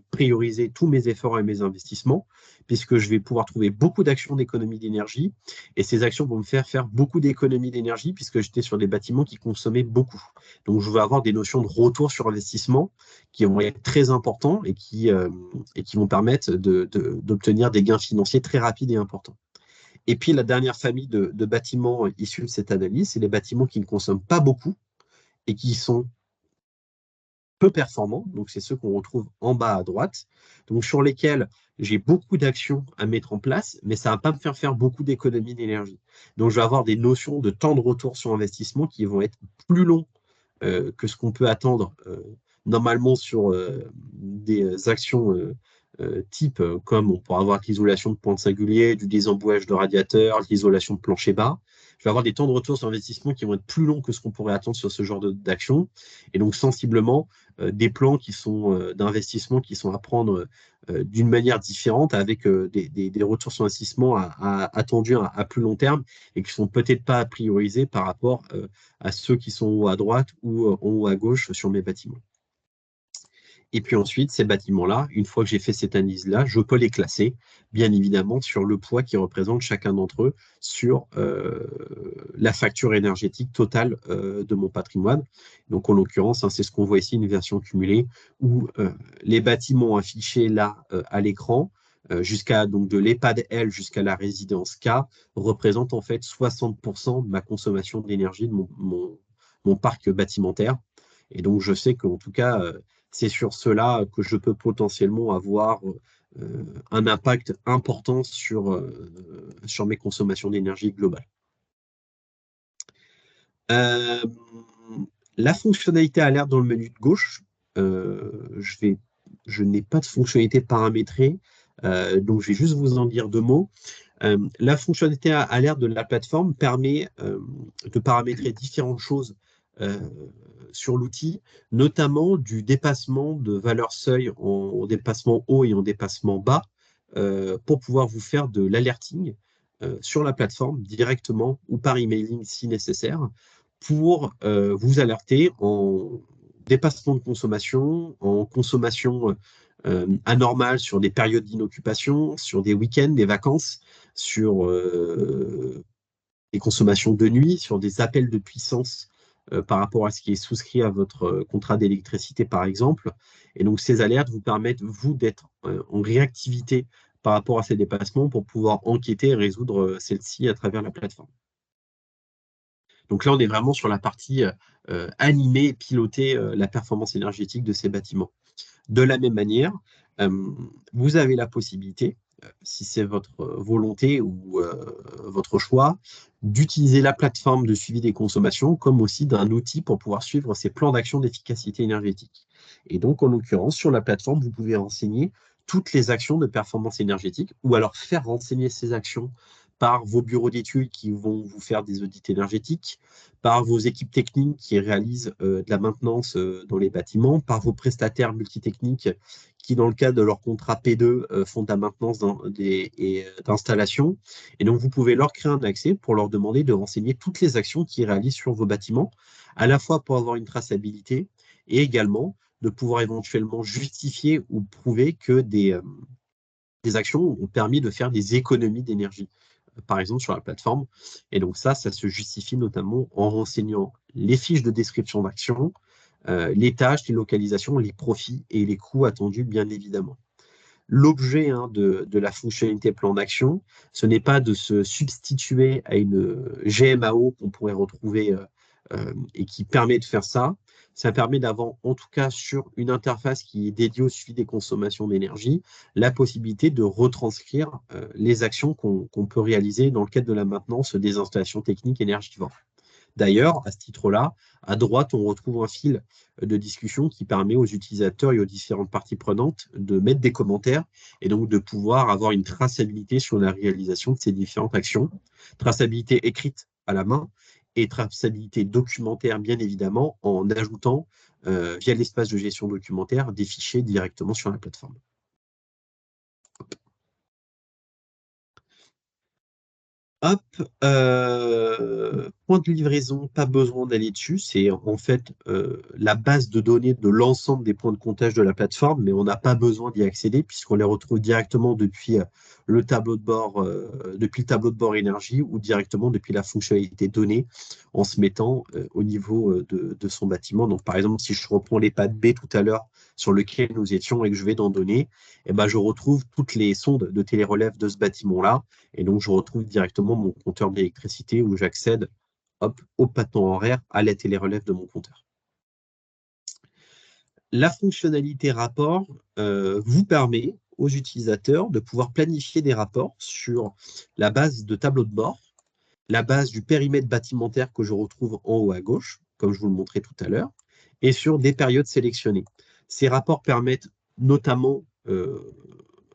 Speaker 1: prioriser tous mes efforts et mes investissements, puisque je vais pouvoir trouver beaucoup d'actions d'économie d'énergie, et ces actions vont me faire beaucoup d'économie d'énergie, puisque j'étais sur des bâtiments qui consommaient beaucoup. Donc je vais avoir des notions de retour sur investissement qui vont être très importants et qui vont permettre d'obtenir des gains financiers très rapides et importants. Et puis la dernière famille de bâtiments issus de cette analyse, c'est les bâtiments qui ne consomment pas beaucoup et qui sont peu performants. Donc, c'est ceux qu'on retrouve en bas à droite, donc sur lesquels j'ai beaucoup d'actions à mettre en place, mais ça ne va pas me faire beaucoup d'économies d'énergie. Donc, je vais avoir des notions de temps de retour sur investissement qui vont être plus longs que ce qu'on peut attendre normalement sur des actions type comme on pourra avoir l'isolation de pointes singuliers, du désembouage de radiateurs, l'isolation de plancher bas. Je vais avoir des temps de retour sur investissement qui vont être plus longs que ce qu'on pourrait attendre sur ce genre d'action. Et donc, sensiblement, des plans qui sont d'investissement qui sont à prendre d'une manière différente avec des retours sur investissement attendus à plus long terme et qui ne sont peut-être pas à prioriser par rapport à ceux qui sont en haut à droite ou en haut à gauche sur mes bâtiments. Et puis ensuite, ces bâtiments-là, une fois que j'ai fait cette analyse-là, je peux les classer, bien évidemment, sur le poids qui représente chacun d'entre eux sur la facture énergétique totale de mon patrimoine. Donc, en l'occurrence, hein, c'est ce qu'on voit ici, une version cumulée, où les bâtiments affichés là à l'écran, jusqu'à donc de l'EHPAD L jusqu'à la résidence K, représentent en fait 60% de ma consommation d'énergie de mon parc bâtimentaire. Et donc, je sais qu'en tout cas, c'est sur cela que je peux potentiellement avoir un impact important sur mes consommations d'énergie globales. La fonctionnalité alerte dans le menu de gauche, je n'ai pas de fonctionnalité paramétrée, donc je vais juste vous en dire deux mots. La fonctionnalité alerte de la plateforme permet de paramétrer différentes choses sur l'outil, notamment du dépassement de valeurs seuil en dépassement haut et en dépassement bas, pour pouvoir vous faire de l'alerting sur la plateforme directement ou par emailing si nécessaire, pour vous alerter dépassement de consommation, en consommation anormale sur des périodes d'inoccupation, sur des week-ends, des vacances, sur des consommations de nuit, sur des appels de puissance par rapport à ce qui est souscrit à votre contrat d'électricité, par exemple. Et donc, ces alertes vous permettent, vous, d'être en réactivité par rapport à ces dépassements pour pouvoir enquêter et résoudre celles-ci à travers la plateforme. Donc là, on est vraiment sur la partie animer et piloter la performance énergétique de ces bâtiments. De la même manière, vous avez la possibilité, si c'est votre volonté ou votre choix, d'utiliser la plateforme de suivi des consommations comme aussi d'un outil pour pouvoir suivre ces plans d'action d'efficacité énergétique. Et donc, en l'occurrence, sur la plateforme, vous pouvez renseigner toutes les actions de performance énergétique ou alors faire renseigner ces actions par vos bureaux d'études qui vont vous faire des audits énergétiques, par vos équipes techniques qui réalisent de la maintenance dans les bâtiments, par vos prestataires multitechniques qui, dans le cadre de leur contrat P2, font de la maintenance d'installation. Et donc, vous pouvez leur créer un accès pour leur demander de renseigner toutes les actions qu'ils réalisent sur vos bâtiments, à la fois pour avoir une traçabilité et également de pouvoir éventuellement justifier ou prouver que des actions ont permis de faire des économies d'énergie, par exemple sur la plateforme. Et donc ça se justifie notamment en renseignant les fiches de description d'action, les tâches, les localisations, les profits et les coûts attendus, bien évidemment. L'objet de la fonctionnalité plan d'action, ce n'est pas de se substituer à une GMAO qu'on pourrait retrouver et qui permet de faire ça. Ça permet d'avoir, en tout cas sur une interface qui est dédiée au suivi des consommations d'énergie, la possibilité de retranscrire les actions qu'on peut réaliser dans le cadre de la maintenance des installations techniques énergivores. D'ailleurs, à ce titre-là, à droite, on retrouve un fil de discussion qui permet aux utilisateurs et aux différentes parties prenantes de mettre des commentaires et donc de pouvoir avoir une traçabilité sur la réalisation de ces différentes actions. Traçabilité écrite à la main et traçabilité documentaire, bien évidemment, en ajoutant, via l'espace de gestion documentaire, des fichiers directement sur la plateforme. Hop, point de livraison, pas besoin d'aller dessus. C'est en fait la base de données de l'ensemble des points de comptage de la plateforme, mais on n'a pas besoin d'y accéder puisqu'on les retrouve directement depuis le tableau de bord énergie ou directement depuis la fonctionnalité données en se mettant au niveau de son bâtiment. Donc par exemple, si je reprends les pads B tout à l'heure sur lequel nous étions et que je vais dans données, eh ben, je retrouve toutes les sondes de télérelève de ce bâtiment-là. Et donc, je retrouve directement mon compteur d'électricité où j'accède au paton horaire à la télérelève de mon compteur. La fonctionnalité rapport vous permet aux utilisateurs de pouvoir planifier des rapports sur la base de tableau de bord, la base du périmètre bâtimentaire que je retrouve en haut à gauche, comme je vous le montrais tout à l'heure, et sur des périodes sélectionnées. Ces rapports permettent notamment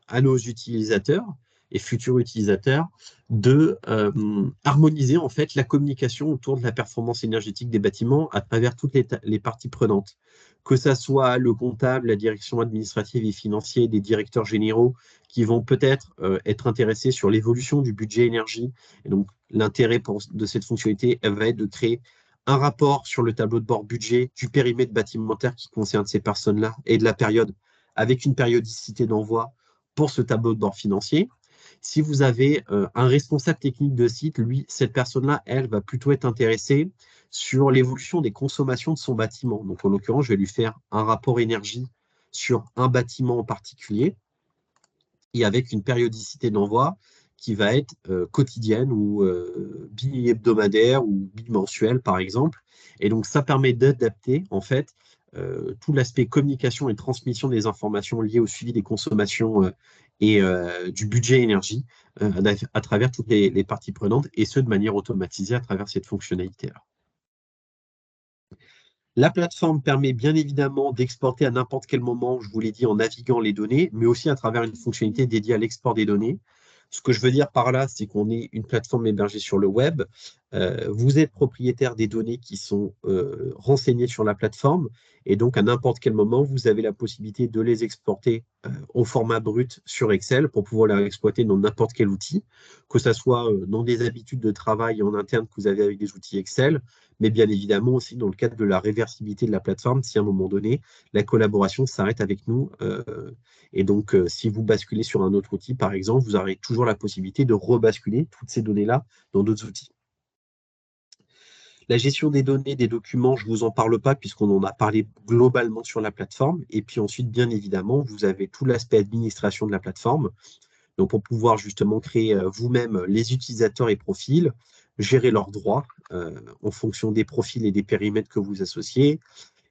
Speaker 1: à nos utilisateurs et futurs utilisateurs de harmoniser en fait la communication autour de la performance énergétique des bâtiments à travers toutes les parties prenantes, que ce soit le comptable, la direction administrative et financière, des directeurs généraux qui vont peut-être être intéressés sur l'évolution du budget énergie. Et donc, l'intérêt de cette fonctionnalité va être de créer un rapport sur le tableau de bord budget du périmètre bâtimentaire qui concerne ces personnes-là et de la période, avec une périodicité d'envoi pour ce tableau de bord financier. Si vous avez un responsable technique de site, lui, cette personne-là, elle va plutôt être intéressée sur l'évolution des consommations de son bâtiment. Donc, en l'occurrence, je vais lui faire un rapport énergie sur un bâtiment en particulier et avec une périodicité d'envoi qui va être quotidienne ou bi-hebdomadaire ou bimensuelle, par exemple. Et donc, ça permet d'adapter, en fait, tout l'aspect communication et transmission des informations liées au suivi des consommations et du budget énergie à travers toutes les parties prenantes, et ce, de manière automatisée à travers cette fonctionnalité-là. La plateforme permet bien évidemment d'exporter à n'importe quel moment, je vous l'ai dit, en naviguant les données, mais aussi à travers une fonctionnalité dédiée à l'export des données. Ce que je veux dire par là, c'est qu'on est une plateforme hébergée sur le web. Vous êtes propriétaire des données qui sont renseignées sur la plateforme. Et donc, à n'importe quel moment, vous avez la possibilité de les exporter au format brut sur Excel pour pouvoir les exploiter dans n'importe quel outil, que ce soit dans des habitudes de travail en interne que vous avez avec des outils Excel, mais bien évidemment aussi dans le cadre de la réversibilité de la plateforme, si à un moment donné, la collaboration s'arrête avec nous. Et donc, si vous basculez sur un autre outil, par exemple, vous aurez toujours la possibilité de rebasculer toutes ces données-là dans d'autres outils. La gestion des données, des documents, je ne vous en parle pas puisqu'on en a parlé globalement sur la plateforme. Et puis ensuite, bien évidemment, vous avez tout l'aspect administration de la plateforme. Donc, pour pouvoir justement créer vous-même les utilisateurs et profils, gérer leurs droits en fonction des profils et des périmètres que vous associez.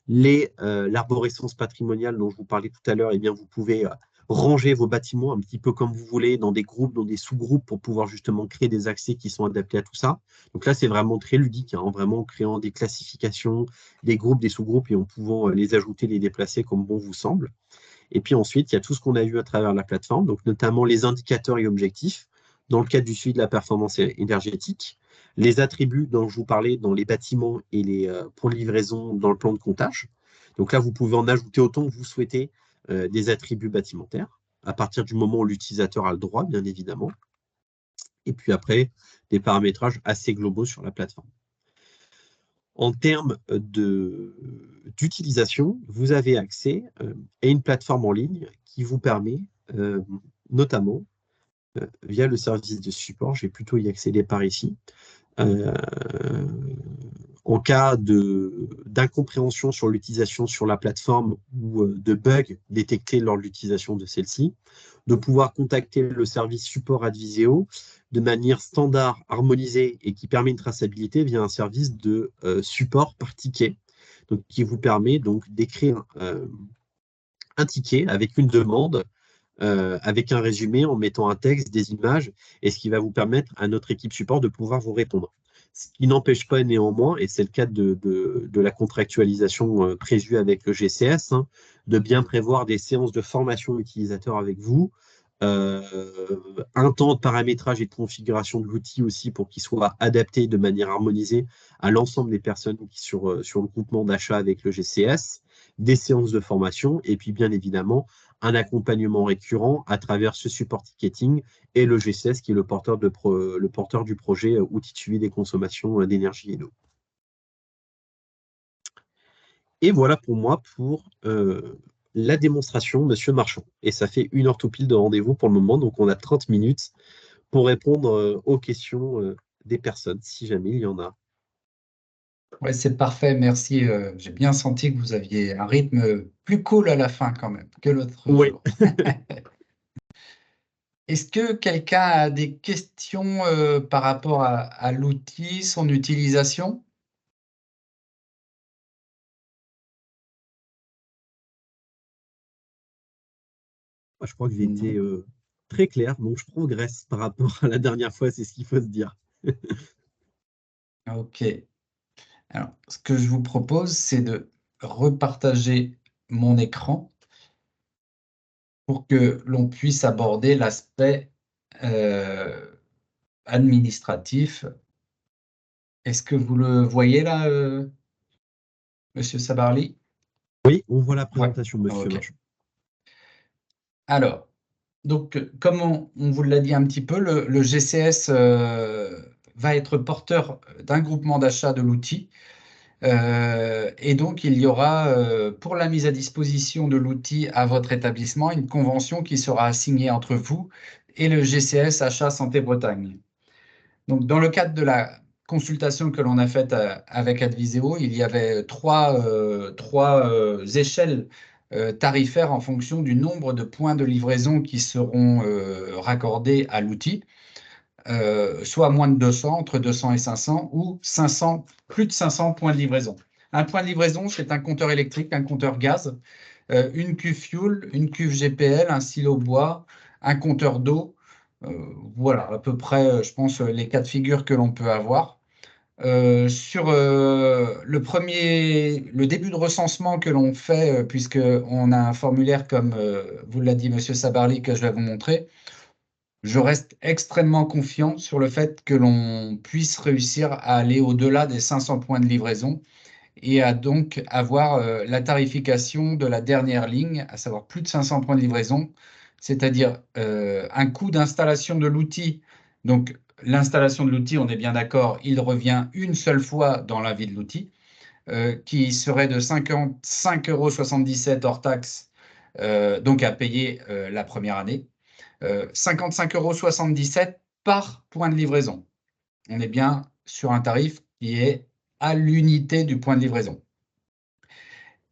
Speaker 1: L'arborescence patrimoniale dont je vous parlais tout à l'heure, eh bien, vous pouvez ranger vos bâtiments un petit peu comme vous voulez, dans des groupes, dans des sous-groupes, pour pouvoir justement créer des accès qui sont adaptés à tout ça. Donc là, c'est vraiment très ludique, hein, vraiment en créant des classifications, des groupes, des sous-groupes, et en pouvant les ajouter, les déplacer comme bon vous semble. Et puis ensuite, il y a tout ce qu'on a vu à travers la plateforme, donc notamment les indicateurs et objectifs dans le cadre du suivi de la performance énergétique, les attributs dont je vous parlais dans les bâtiments et les points de livraison dans le plan de comptage. Donc là, vous pouvez en ajouter autant que vous souhaitez des attributs bâtimentaires, à partir du moment où l'utilisateur a le droit, bien évidemment. Et puis après, des paramétrages assez globaux sur la plateforme. En termes d'utilisation, vous avez accès à une plateforme en ligne qui vous permet, notamment, via le service de support, je vais plutôt y accéder par ici, en cas d'incompréhension sur l'utilisation sur la plateforme ou de bugs détectés lors de l'utilisation de celle-ci, de pouvoir contacter le service support Adviseo de manière standard, harmonisée et qui permet une traçabilité via un service de support par ticket, donc, qui vous permet donc d'écrire un ticket avec une demande, avec un résumé en mettant un texte, des images, et ce qui va vous permettre à notre équipe support de pouvoir vous répondre. Ce qui n'empêche pas néanmoins, et c'est le cas de la contractualisation prévue avec le GCS, hein, de bien prévoir des séances de formation utilisateur avec vous, un temps de paramétrage et de configuration de l'outil aussi pour qu'il soit adapté de manière harmonisée à l'ensemble des personnes sur le groupement d'achat avec le GCS, des séances de formation, et puis bien évidemment un accompagnement récurrent à travers ce support ticketing et le GCS qui est le porteur du projet outil de suivi des consommations d'énergie et d'eau. Et voilà pour moi pour la démonstration, Monsieur Marchand. Et ça fait 1 heure tout pile de rendez-vous pour le moment, donc on a 30 minutes pour répondre aux questions des personnes, si jamais il y en a.
Speaker 2: Ouais, c'est parfait, merci. J'ai bien senti que vous aviez un rythme plus cool à la fin quand même que l'autre
Speaker 1: Oui.
Speaker 2: jour. Est-ce que quelqu'un a des questions par rapport à l'outil, son utilisation?
Speaker 1: Je crois que j'ai été
Speaker 2: Non.
Speaker 1: très clair, donc je progresse par rapport à la dernière fois, c'est ce qu'il faut se dire.
Speaker 2: Ok. Alors, ce que je vous propose, c'est de repartager mon écran pour que l'on puisse aborder l'aspect euh, administratif. Est-ce que vous le voyez là, Monsieur Sabarli?
Speaker 1: Oui, on voit la
Speaker 2: Ouais.
Speaker 1: présentation, Monsieur
Speaker 2: Ok.
Speaker 1: Marchand.
Speaker 2: Alors, donc, comme on vous l'a dit un petit peu, le GCS va être porteur d'un groupement d'achat de l'outil. Et donc, il y aura, pour la mise à disposition de l'outil à votre établissement, une convention qui sera assignée entre vous et le GCS Achat Santé Bretagne. Donc, dans le cadre de la consultation que l'on a faite avec Adviseo, il y avait trois échelles tarifaires en fonction du nombre de points de livraison qui seront raccordés à l'outil, soit moins de 200, entre 200 et 500, ou 500, plus de 500 points de livraison. Un point de livraison, c'est un compteur électrique, un compteur gaz, une cuve fuel, une cuve GPL, un silo bois, un compteur d'eau. Voilà, à peu près, je pense, les cas de figure que l'on peut avoir. Sur le début de recensement que l'on fait, puisqu'on a un formulaire, comme vous l'a dit Monsieur Sabarli, que je vais vous montrer, je reste extrêmement confiant sur le fait que l'on puisse réussir à aller au-delà des 500 points de livraison et à donc avoir la tarification de la dernière ligne, à savoir plus de 500 points de livraison, c'est-à-dire un coût d'installation de l'outil, donc l'installation de l'outil, on est bien d'accord, il revient une seule fois dans la vie de l'outil, qui serait de 55,77 € hors taxe, donc à payer la première année. 55,77 € par point de livraison. On est bien sur un tarif qui est à l'unité du point de livraison.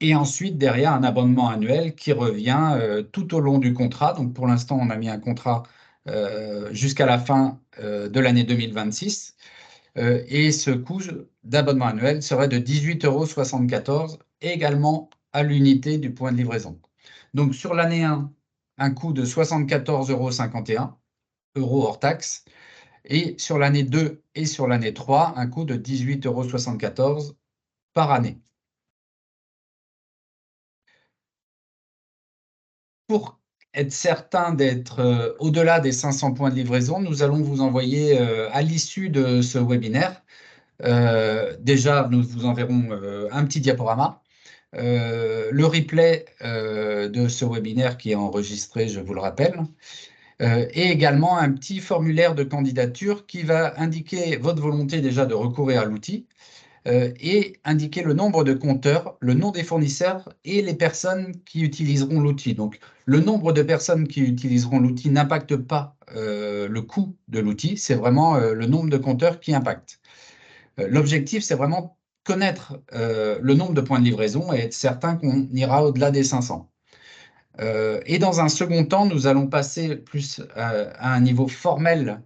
Speaker 2: Et ensuite, derrière, un abonnement annuel qui revient tout au long du contrat. Donc, pour l'instant, on a mis un contrat jusqu'à la fin de l'année 2026. Et ce coût d'abonnement annuel serait de 18,74 €, également à l'unité du point de livraison. Donc, sur l'année 1, un coût de 74,51 € hors taxe. Et sur l'année 2 et sur l'année 3, un coût de 18,74 € par année. Pour être certain d'être au-delà des 500 points de livraison, nous allons vous envoyer à l'issue de ce webinaire, déjà nous vous enverrons un petit diaporama, le replay de ce webinaire qui est enregistré, je vous le rappelle, et également un petit formulaire de candidature qui va indiquer votre volonté déjà de recourir à l'outil, et indiquer le nombre de compteurs, le nom des fournisseurs et les personnes qui utiliseront l'outil. Donc, le nombre de personnes qui utiliseront l'outil n'impacte pas le coût de l'outil, c'est vraiment le nombre de compteurs qui impacte. L'objectif, c'est vraiment connaître le nombre de points de livraison et être certain qu'on ira au-delà des 500. Et dans un second temps, nous allons passer plus à un niveau formel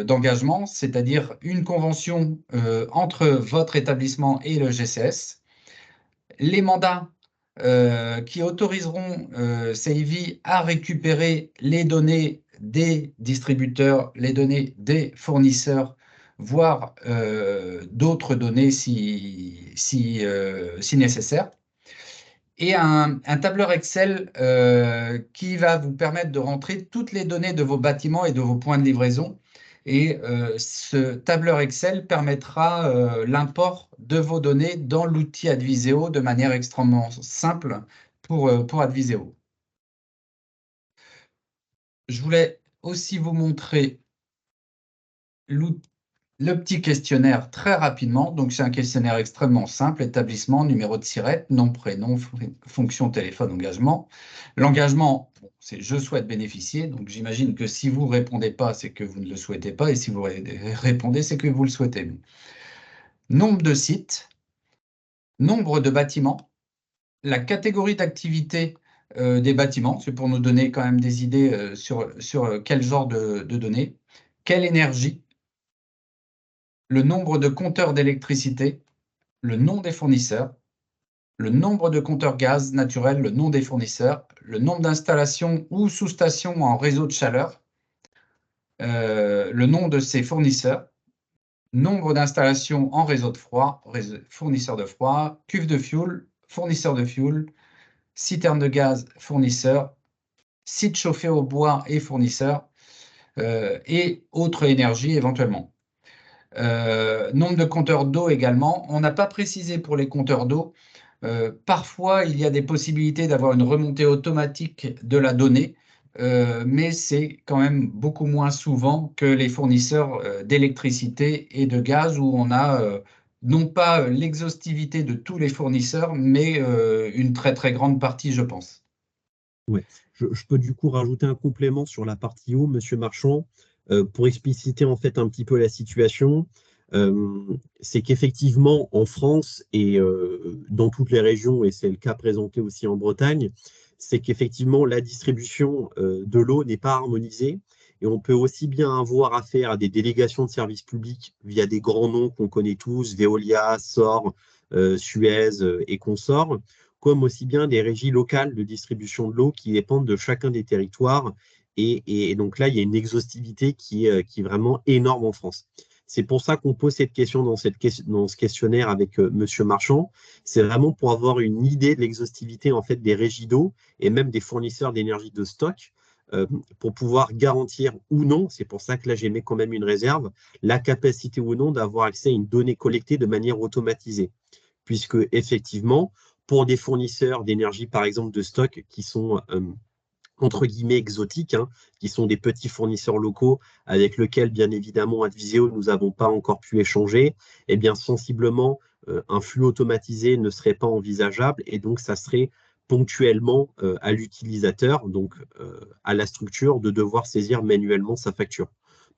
Speaker 2: d'engagement, c'est-à-dire une convention entre votre établissement et le GCS. Les mandats qui autoriseront CEVI à récupérer les données des distributeurs, les données des fournisseurs, voire d'autres données si nécessaire. Et un tableur Excel qui va vous permettre de rentrer toutes les données de vos bâtiments et de vos points de livraison. Et ce tableur Excel permettra l'import de vos données dans l'outil Adviseo de manière extrêmement simple pour Adviseo. Je voulais aussi vous montrer le petit questionnaire très rapidement. Donc, c'est un questionnaire extrêmement simple, établissement, numéro de SIRET, nom, prénom, fonction, téléphone, engagement. L'engagement, c'est « je souhaite bénéficier ». Donc, j'imagine que si vous ne répondez pas, c'est que vous ne le souhaitez pas. Et si vous répondez, c'est que vous le souhaitez. Nombre de sites, nombre de bâtiments, la catégorie d'activité des bâtiments, c'est pour nous donner quand même des idées sur quel genre de données, quelle énergie, le nombre de compteurs d'électricité, le nom des fournisseurs, le nombre de compteurs gaz naturel, le nom des fournisseurs, le nombre d'installations ou sous-stations en réseau de chaleur, le nom de ces fournisseurs, nombre d'installations en réseau de froid, fournisseur de froid, cuve de fuel, fournisseur de fuel, citerne de gaz, fournisseur, site chauffé au bois et fournisseur, et autres énergies éventuellement. Nombre de compteurs d'eau également. On n'a pas précisé pour les compteurs d'eau. Parfois, il y a des possibilités d'avoir une remontée automatique de la donnée, mais c'est quand même beaucoup moins souvent que les fournisseurs d'électricité et de gaz où on a non pas l'exhaustivité de tous les fournisseurs, mais une très très grande partie, je pense.
Speaker 1: Ouais. Je peux du coup rajouter un complément sur la partie eau, Monsieur Marchand, pour expliciter en fait un petit peu la situation. C'est qu'effectivement en France et dans toutes les régions, et c'est le cas présenté aussi en Bretagne, c'est qu'effectivement la distribution de l'eau n'est pas harmonisée et on peut aussi bien avoir affaire à des délégations de services publics via des grands noms qu'on connaît tous, Veolia, SOR, Suez et consorts, comme aussi bien des régies locales de distribution de l'eau qui dépendent de chacun des territoires. Et donc là, il y a une exhaustivité qui est vraiment énorme en France. C'est pour ça qu'on pose cette question dans ce questionnaire avec Monsieur Marchand. C'est vraiment pour avoir une idée de l'exhaustivité en fait des régies d'eau et même des fournisseurs d'énergie de stock pour pouvoir garantir ou non, c'est pour ça que là j'émets quand même une réserve, la capacité ou non d'avoir accès à une donnée collectée de manière automatisée. Puisque effectivement, pour des fournisseurs d'énergie, par exemple de stock, qui sont entre guillemets exotiques, hein, qui sont des petits fournisseurs locaux avec lesquels, bien évidemment, Adviseo, nous n'avons pas encore pu échanger, eh bien, sensiblement, un flux automatisé ne serait pas envisageable et donc ça serait ponctuellement à l'utilisateur, donc à la structure, de devoir saisir manuellement sa facture.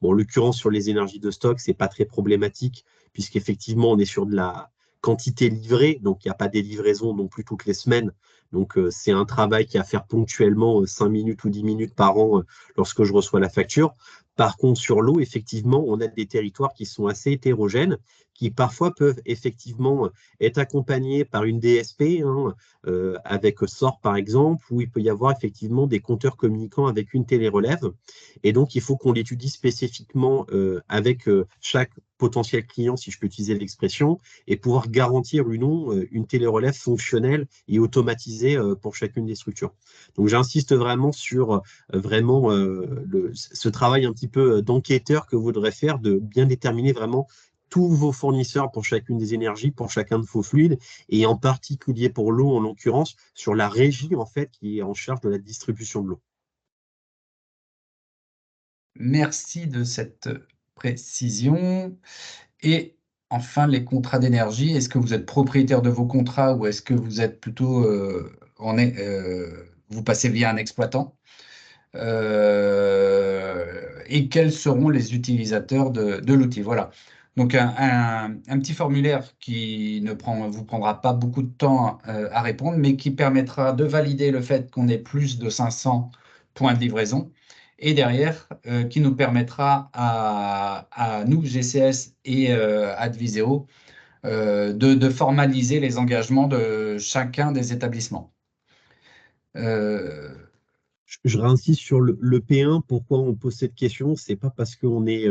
Speaker 1: Bon, en l'occurrence, sur les énergies de stock, c'est pas très problématique, puisqu'effectivement, on est sur de la quantité livrée, donc il n'y a pas des livraisons non plus toutes les semaines. Donc, c'est un travail qui a à faire ponctuellement 5 minutes ou 10 minutes par an lorsque je reçois la facture. Par contre, sur l'eau, effectivement, on a des territoires qui sont assez hétérogènes, qui parfois peuvent effectivement être accompagnés par une DSP, hein, avec SOR par exemple, où il peut y avoir effectivement des compteurs communicants avec une télérelève. Et donc, il faut qu'on l'étudie spécifiquement avec chaque potentiel client, si je peux utiliser l'expression, et pouvoir garantir ou non une télérelève fonctionnelle et automatisée pour chacune des structures. Donc, j'insiste vraiment sur vraiment ce travail un petit peu d'enquêteur que vous devrez faire, de bien déterminer vraiment tous vos fournisseurs pour chacune des énergies, pour chacun de vos fluides, et en particulier pour l'eau, en l'occurrence, sur la régie en fait qui est en charge de la distribution de l'eau.
Speaker 2: Merci de cette précision. Et enfin, les contrats d'énergie, est-ce que vous êtes propriétaire de vos contrats ou est-ce que vous êtes plutôt vous passez via un exploitant? Et quels seront les utilisateurs de l'outil? Voilà. Donc un petit formulaire qui ne vous prendra pas beaucoup de temps à répondre, mais qui permettra de valider le fait qu'on ait plus de 500 points de livraison. Et derrière, qui nous permettra à nous, GCS et Adviseo, de formaliser les engagements de chacun des établissements.
Speaker 1: Je réinsiste sur le P1. Pourquoi on pose cette question? C'est pas parce qu'on est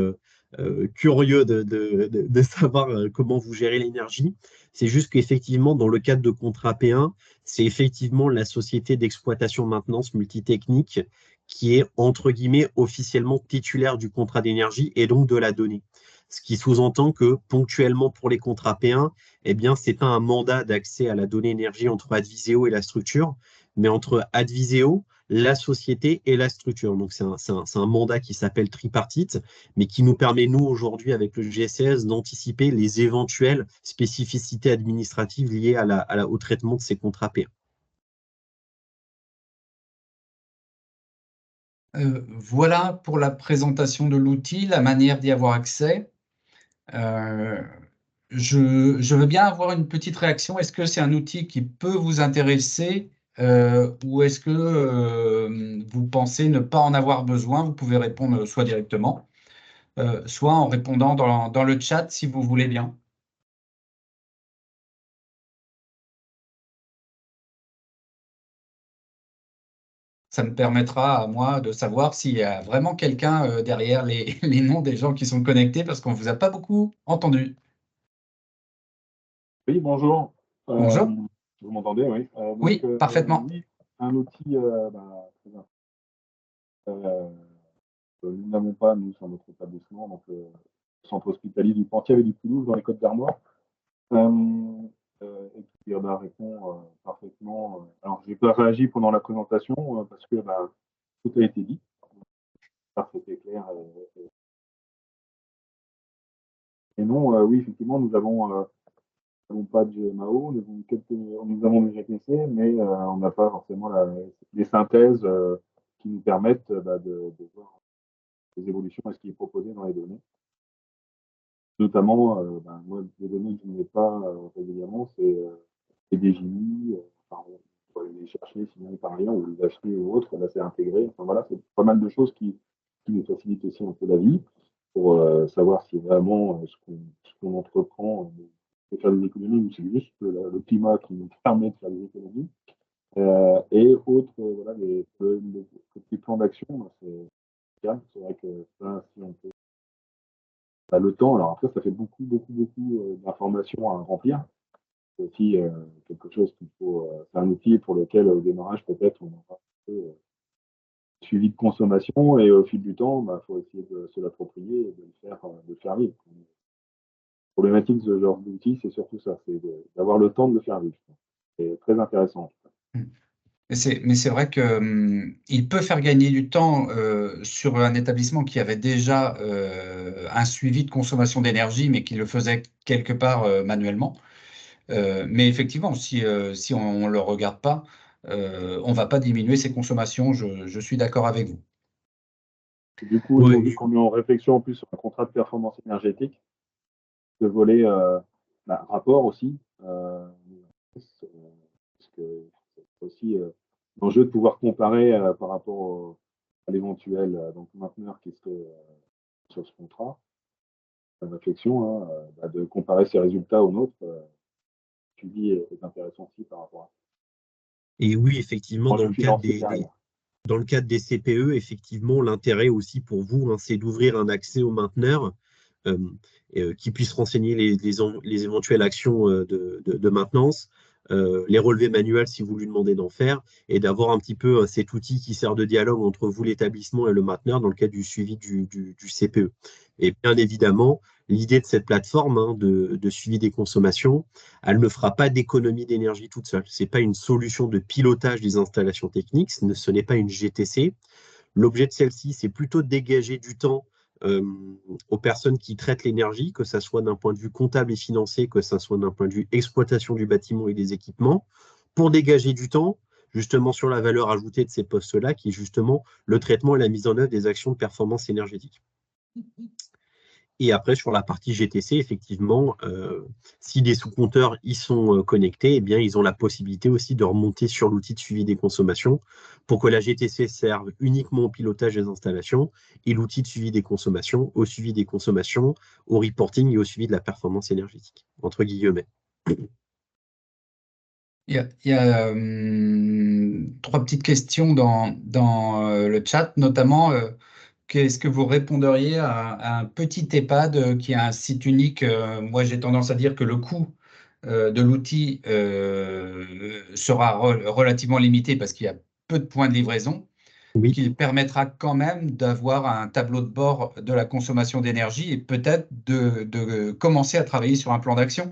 Speaker 1: curieux de savoir comment vous gérez l'énergie. C'est juste qu'effectivement, dans le cadre de contrat P1, c'est effectivement la société d'exploitation maintenance multitechnique qui est, entre guillemets, officiellement titulaire du contrat d'énergie et donc de la donnée. Ce qui sous-entend que ponctuellement pour les contrats P1, eh bien, c'est pas un mandat d'accès à la donnée énergie entre Adviseo et la structure, mais entre Adviseo, la société et la structure. Donc, c'est un mandat qui s'appelle tripartite, mais qui nous permet, nous, aujourd'hui, avec le GSS, d'anticiper les éventuelles spécificités administratives liées au traitement de ces contrats P1.
Speaker 2: Voilà pour la présentation de l'outil, la manière d'y avoir accès. Euh, je veux bien avoir une petite réaction. Est-ce que c'est un outil qui peut vous intéresser ou est-ce que vous pensez ne pas en avoir besoin? Vous pouvez répondre soit directement, soit en répondant dans le chat si vous voulez bien. Ça me permettra à moi de savoir s'il y a vraiment quelqu'un derrière les noms des gens qui sont connectés parce qu'on ne vous a pas beaucoup entendu.
Speaker 3: Oui, bonjour.
Speaker 2: Bonjour.
Speaker 3: Vous m'entendez, oui.
Speaker 2: Oui, parfaitement.
Speaker 3: Oui, un outil très important. Nous n'avons pas, nous, sur notre établissement, donc le centre hospitalier du Penthièvre et du Toulouse, dans les Côtes d'Armor, et qui répond parfaitement. Alors, je n'ai pas réagi pendant la présentation parce que tout a été dit. C'était clair. Et non, oui, effectivement, nous avons pas de GMAO, nous avons des GPC, mais on n'a pas forcément les synthèses qui nous permettent de voir les évolutions et ce qui est proposé dans les données. Notamment, moi, les données que je n'ai pas régulièrement, c'est les DJI, enfin, on peut aller les chercher sinon par ailleurs, ou les acheter ou autre, là c'est intégré. Enfin voilà, c'est pas mal de choses qui nous facilitent aussi un peu la vie pour savoir si vraiment ce qu'on entreprend de faire des économies ou c'est juste le climat qui nous permet de faire des économies. Et autres, voilà, les petits plans d'action, c'est vrai que ça, si on peut. Le temps, alors après, ça fait beaucoup, beaucoup, beaucoup d'informations à remplir. C'est aussi quelque chose qu'il faut. C'est un outil pour lequel, au démarrage, peut-être, on aura un peu suivi de consommation et au fil du temps, il faut essayer de se l'approprier et de le faire vivre. La problématique de ce genre d'outil, c'est surtout ça, c'est d'avoir le temps de le faire vivre. C'est très intéressant.
Speaker 2: Mais c'est vrai que il peut faire gagner du temps sur un établissement qui avait déjà un suivi de consommation d'énergie, mais qui le faisait quelque part manuellement. Mais effectivement, si on ne le regarde pas, on ne va pas diminuer ses consommations. Je suis d'accord avec vous.
Speaker 3: Du coup, nous, vu
Speaker 1: Ouais,
Speaker 3: qu'on est en réflexion en plus sur un contrat de performance énergétique, le volet rapport aussi, parce que c'est aussi l'enjeu de pouvoir comparer par rapport à l'éventuel donc mainteneur qui serait sur ce contrat, la réflexion, hein, de comparer ses résultats aux nôtres, tu dis, est intéressant aussi par rapport à
Speaker 1: et oui, effectivement,
Speaker 3: l'enjeu financier derrière.
Speaker 1: dans le cadre des CPE, effectivement, l'intérêt aussi pour vous, hein, c'est d'ouvrir un accès aux mainteneurs euh, qui puissent renseigner les éventuelles actions de maintenance, les relevés manuels si vous lui demandez d'en faire, et d'avoir un petit peu cet outil qui sert de dialogue entre vous, l'établissement, et le mainteneur dans le cadre du suivi du CPE. Et bien évidemment, l'idée de cette plateforme, hein, de suivi des consommations, elle ne fera pas d'économie d'énergie toute seule. Ce n'est pas une solution de pilotage des installations techniques, ce n'est pas une GTC. L'objet de celle-ci, c'est plutôt de dégager du temps euh, aux personnes qui traitent l'énergie, que ce soit d'un point de vue comptable et financier, que ce soit d'un point de vue exploitation du bâtiment et des équipements, pour dégager du temps justement sur la valeur ajoutée de ces postes-là, qui est justement le traitement et la mise en œuvre des actions de performance énergétique. Et après, sur la partie GTC, effectivement, si des sous-compteurs y sont connectés, eh bien, ils ont la possibilité aussi de remonter sur l'outil de suivi des consommations pour que la GTC serve uniquement au pilotage des installations et l'outil de suivi des consommations au suivi des consommations, au reporting et au suivi de la performance énergétique, entre guillemets.
Speaker 2: Il y a trois petites questions dans le chat, notamment qu'est-ce que vous réponderiez à un petit EHPAD qui a un site unique? Moi, j'ai tendance à dire que le coût de l'outil sera relativement limité parce qu'il y a peu de points de livraison,
Speaker 1: Oui.
Speaker 2: qu'il permettra quand même d'avoir un tableau de bord de la consommation d'énergie et peut-être de commencer à travailler sur un plan d'action.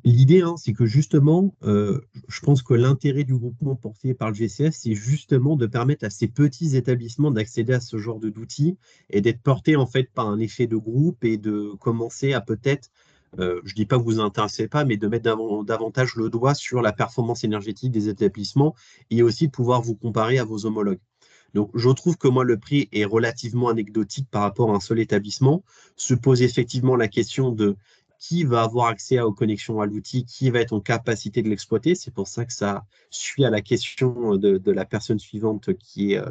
Speaker 1: L'idée, hein, c'est que justement, je pense que l'intérêt du groupement porté par le GCF, c'est justement de permettre à ces petits établissements d'accéder à ce genre d'outils et d'être portés en fait par un effet de groupe et de commencer à peut-être, je ne dis pas que vous vous intéressez pas, mais de mettre davantage le doigt sur la performance énergétique des établissements et aussi de pouvoir vous comparer à vos homologues. Donc, je trouve que moi, le prix est relativement anecdotique par rapport à un seul établissement. Se pose effectivement la question de qui va avoir accès aux connexions à l'outil, qui va être en capacité de l'exploiter. C'est pour ça que ça suit à la question de la personne suivante qui est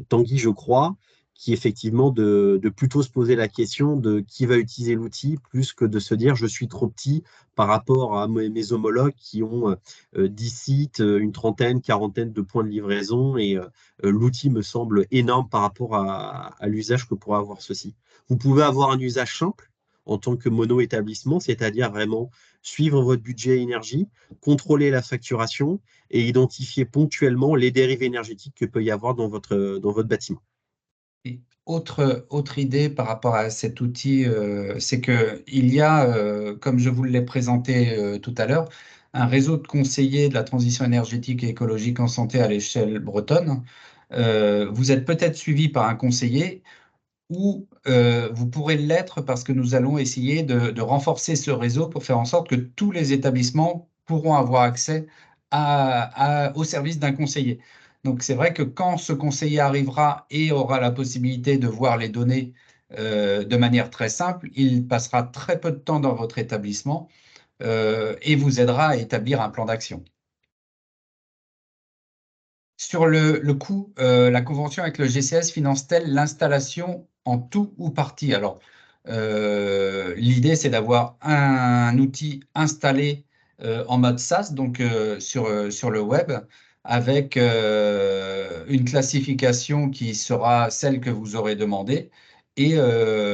Speaker 1: Tanguy, je crois, qui est effectivement de plutôt se poser la question de qui va utiliser l'outil plus que de se dire je suis trop petit par rapport à mes homologues qui ont 10 sites, une trentaine, quarantaine de points de livraison et l'outil me semble énorme par rapport à l'usage que pourrait avoir ceci. Vous pouvez avoir un usage simple en tant que mono-établissement, c'est-à-dire vraiment suivre votre budget énergie, contrôler la facturation et identifier ponctuellement les dérives énergétiques que peut y avoir dans votre bâtiment.
Speaker 2: Et autre idée par rapport à cet outil, c'est qu'il y a, comme je vous l'ai présenté tout à l'heure, un réseau de conseillers de la transition énergétique et écologique en santé à l'échelle bretonne. Vous êtes peut-être suivi par un conseiller ou vous pourrez l'être parce que nous allons essayer de renforcer ce réseau pour faire en sorte que tous les établissements pourront avoir accès au service d'un conseiller. Donc c'est vrai que quand ce conseiller arrivera et aura la possibilité de voir les données de manière très simple, il passera très peu de temps dans votre établissement et vous aidera à établir un plan d'action. Sur le coût, la convention avec le GCS finance-t-elle l'installation en tout ou partie? Alors, l'idée, c'est d'avoir un outil installé en mode SaaS, donc sur le web, avec une classification qui sera celle que vous aurez demandée, et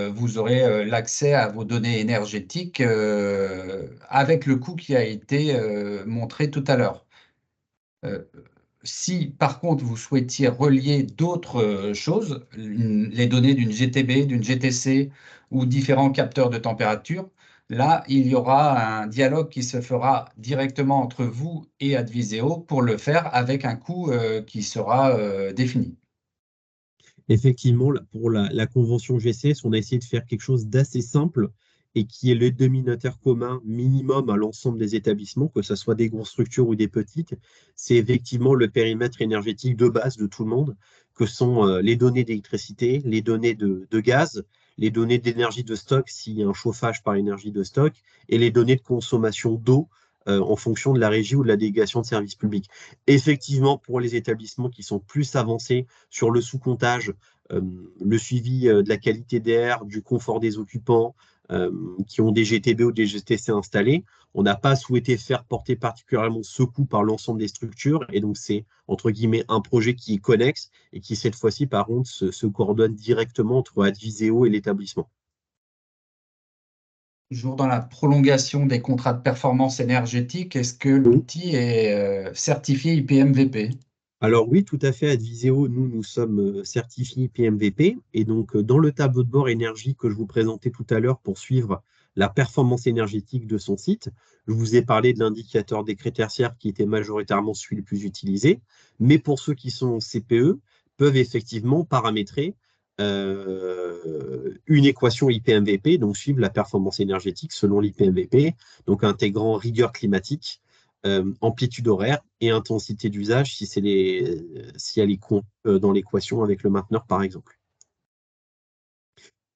Speaker 2: vous aurez l'accès à vos données énergétiques avec le coût qui a été montré tout à l'heure. Euh, Si par contre vous souhaitiez relier d'autres choses, les données d'une GTB, d'une GTC ou différents capteurs de température, Là, il y aura un dialogue qui se fera directement entre vous et Adviseo pour le faire avec un coût qui sera défini.
Speaker 1: Effectivement, pour la convention GCS, on a essayé de faire quelque chose d'assez simple et qui est le dénominateur commun minimum à l'ensemble des établissements, que ce soit des grosses structures ou des petites. C'est effectivement le périmètre énergétique de base de tout le monde, que sont les données d'électricité, les données de gaz, les données d'énergie de stock s'il y a un chauffage par énergie de stock, et les données de consommation d'eau en fonction de la régie ou de la délégation de services publics. Effectivement, pour les établissements qui sont plus avancés sur le sous-comptage, euh, le suivi de la qualité d'air, du confort des occupants, qui ont des GTB ou des GTC installés. On n'a pas souhaité faire porter particulièrement ce coût par l'ensemble des structures. Et donc, c'est, entre guillemets, un projet qui est connexe et qui, cette fois-ci, par contre, se coordonne directement entre Adviseo et l'établissement.
Speaker 2: Toujours dans la prolongation des contrats de performance énergétique, est-ce que l'outil est certifié IPMVP?
Speaker 1: Alors oui, tout à fait. Adviseo, nous sommes certifiés PMVP. Et donc, dans le tableau de bord énergie que je vous présentais tout à l'heure pour suivre la performance énergétique de son site, je vous ai parlé de l'indicateur décret tertiaire qui était majoritairement celui le plus utilisé. Mais pour ceux qui sont en CPE, peuvent effectivement paramétrer une équation IPMVP, donc suivre la performance énergétique selon l'IPMVP, donc intégrant rigueur climatique, amplitude horaire et intensité d'usage si elle est dans l'équation avec le mainteneur, par exemple.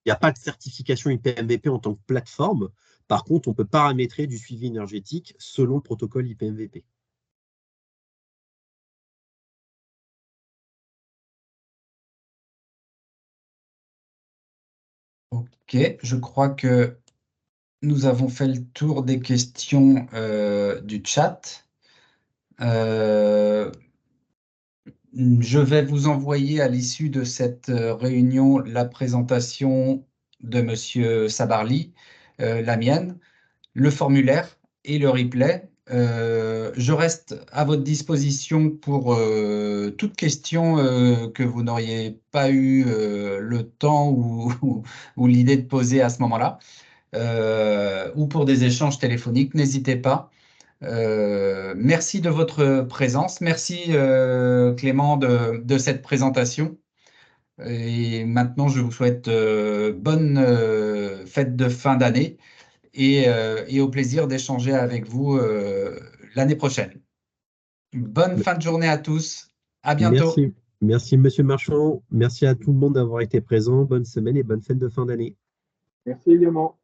Speaker 1: Il n'y a pas de certification IPMVP en tant que plateforme. Par contre, on peut paramétrer du suivi énergétique selon le protocole IPMVP.
Speaker 2: Ok, je crois que nous avons fait le tour des questions du chat. Euh, je vais vous envoyer à l'issue de cette réunion la présentation de Monsieur Sabarly, la mienne, le formulaire et le replay. Je reste à votre disposition pour toute question que vous n'auriez pas eu le temps ou l'idée de poser à ce moment-là, ou pour des échanges téléphoniques. N'hésitez pas. Merci de votre présence. Merci Clément de cette présentation. Et maintenant, je vous souhaite bonne fête de fin d'année et au plaisir d'échanger avec vous l'année prochaine. Bonne fin de journée à tous. À bientôt.
Speaker 1: Merci. Merci, Monsieur Marchand. Merci à tout le monde d'avoir été présent. Bonne semaine et bonne fête de fin d'année.
Speaker 3: Merci également.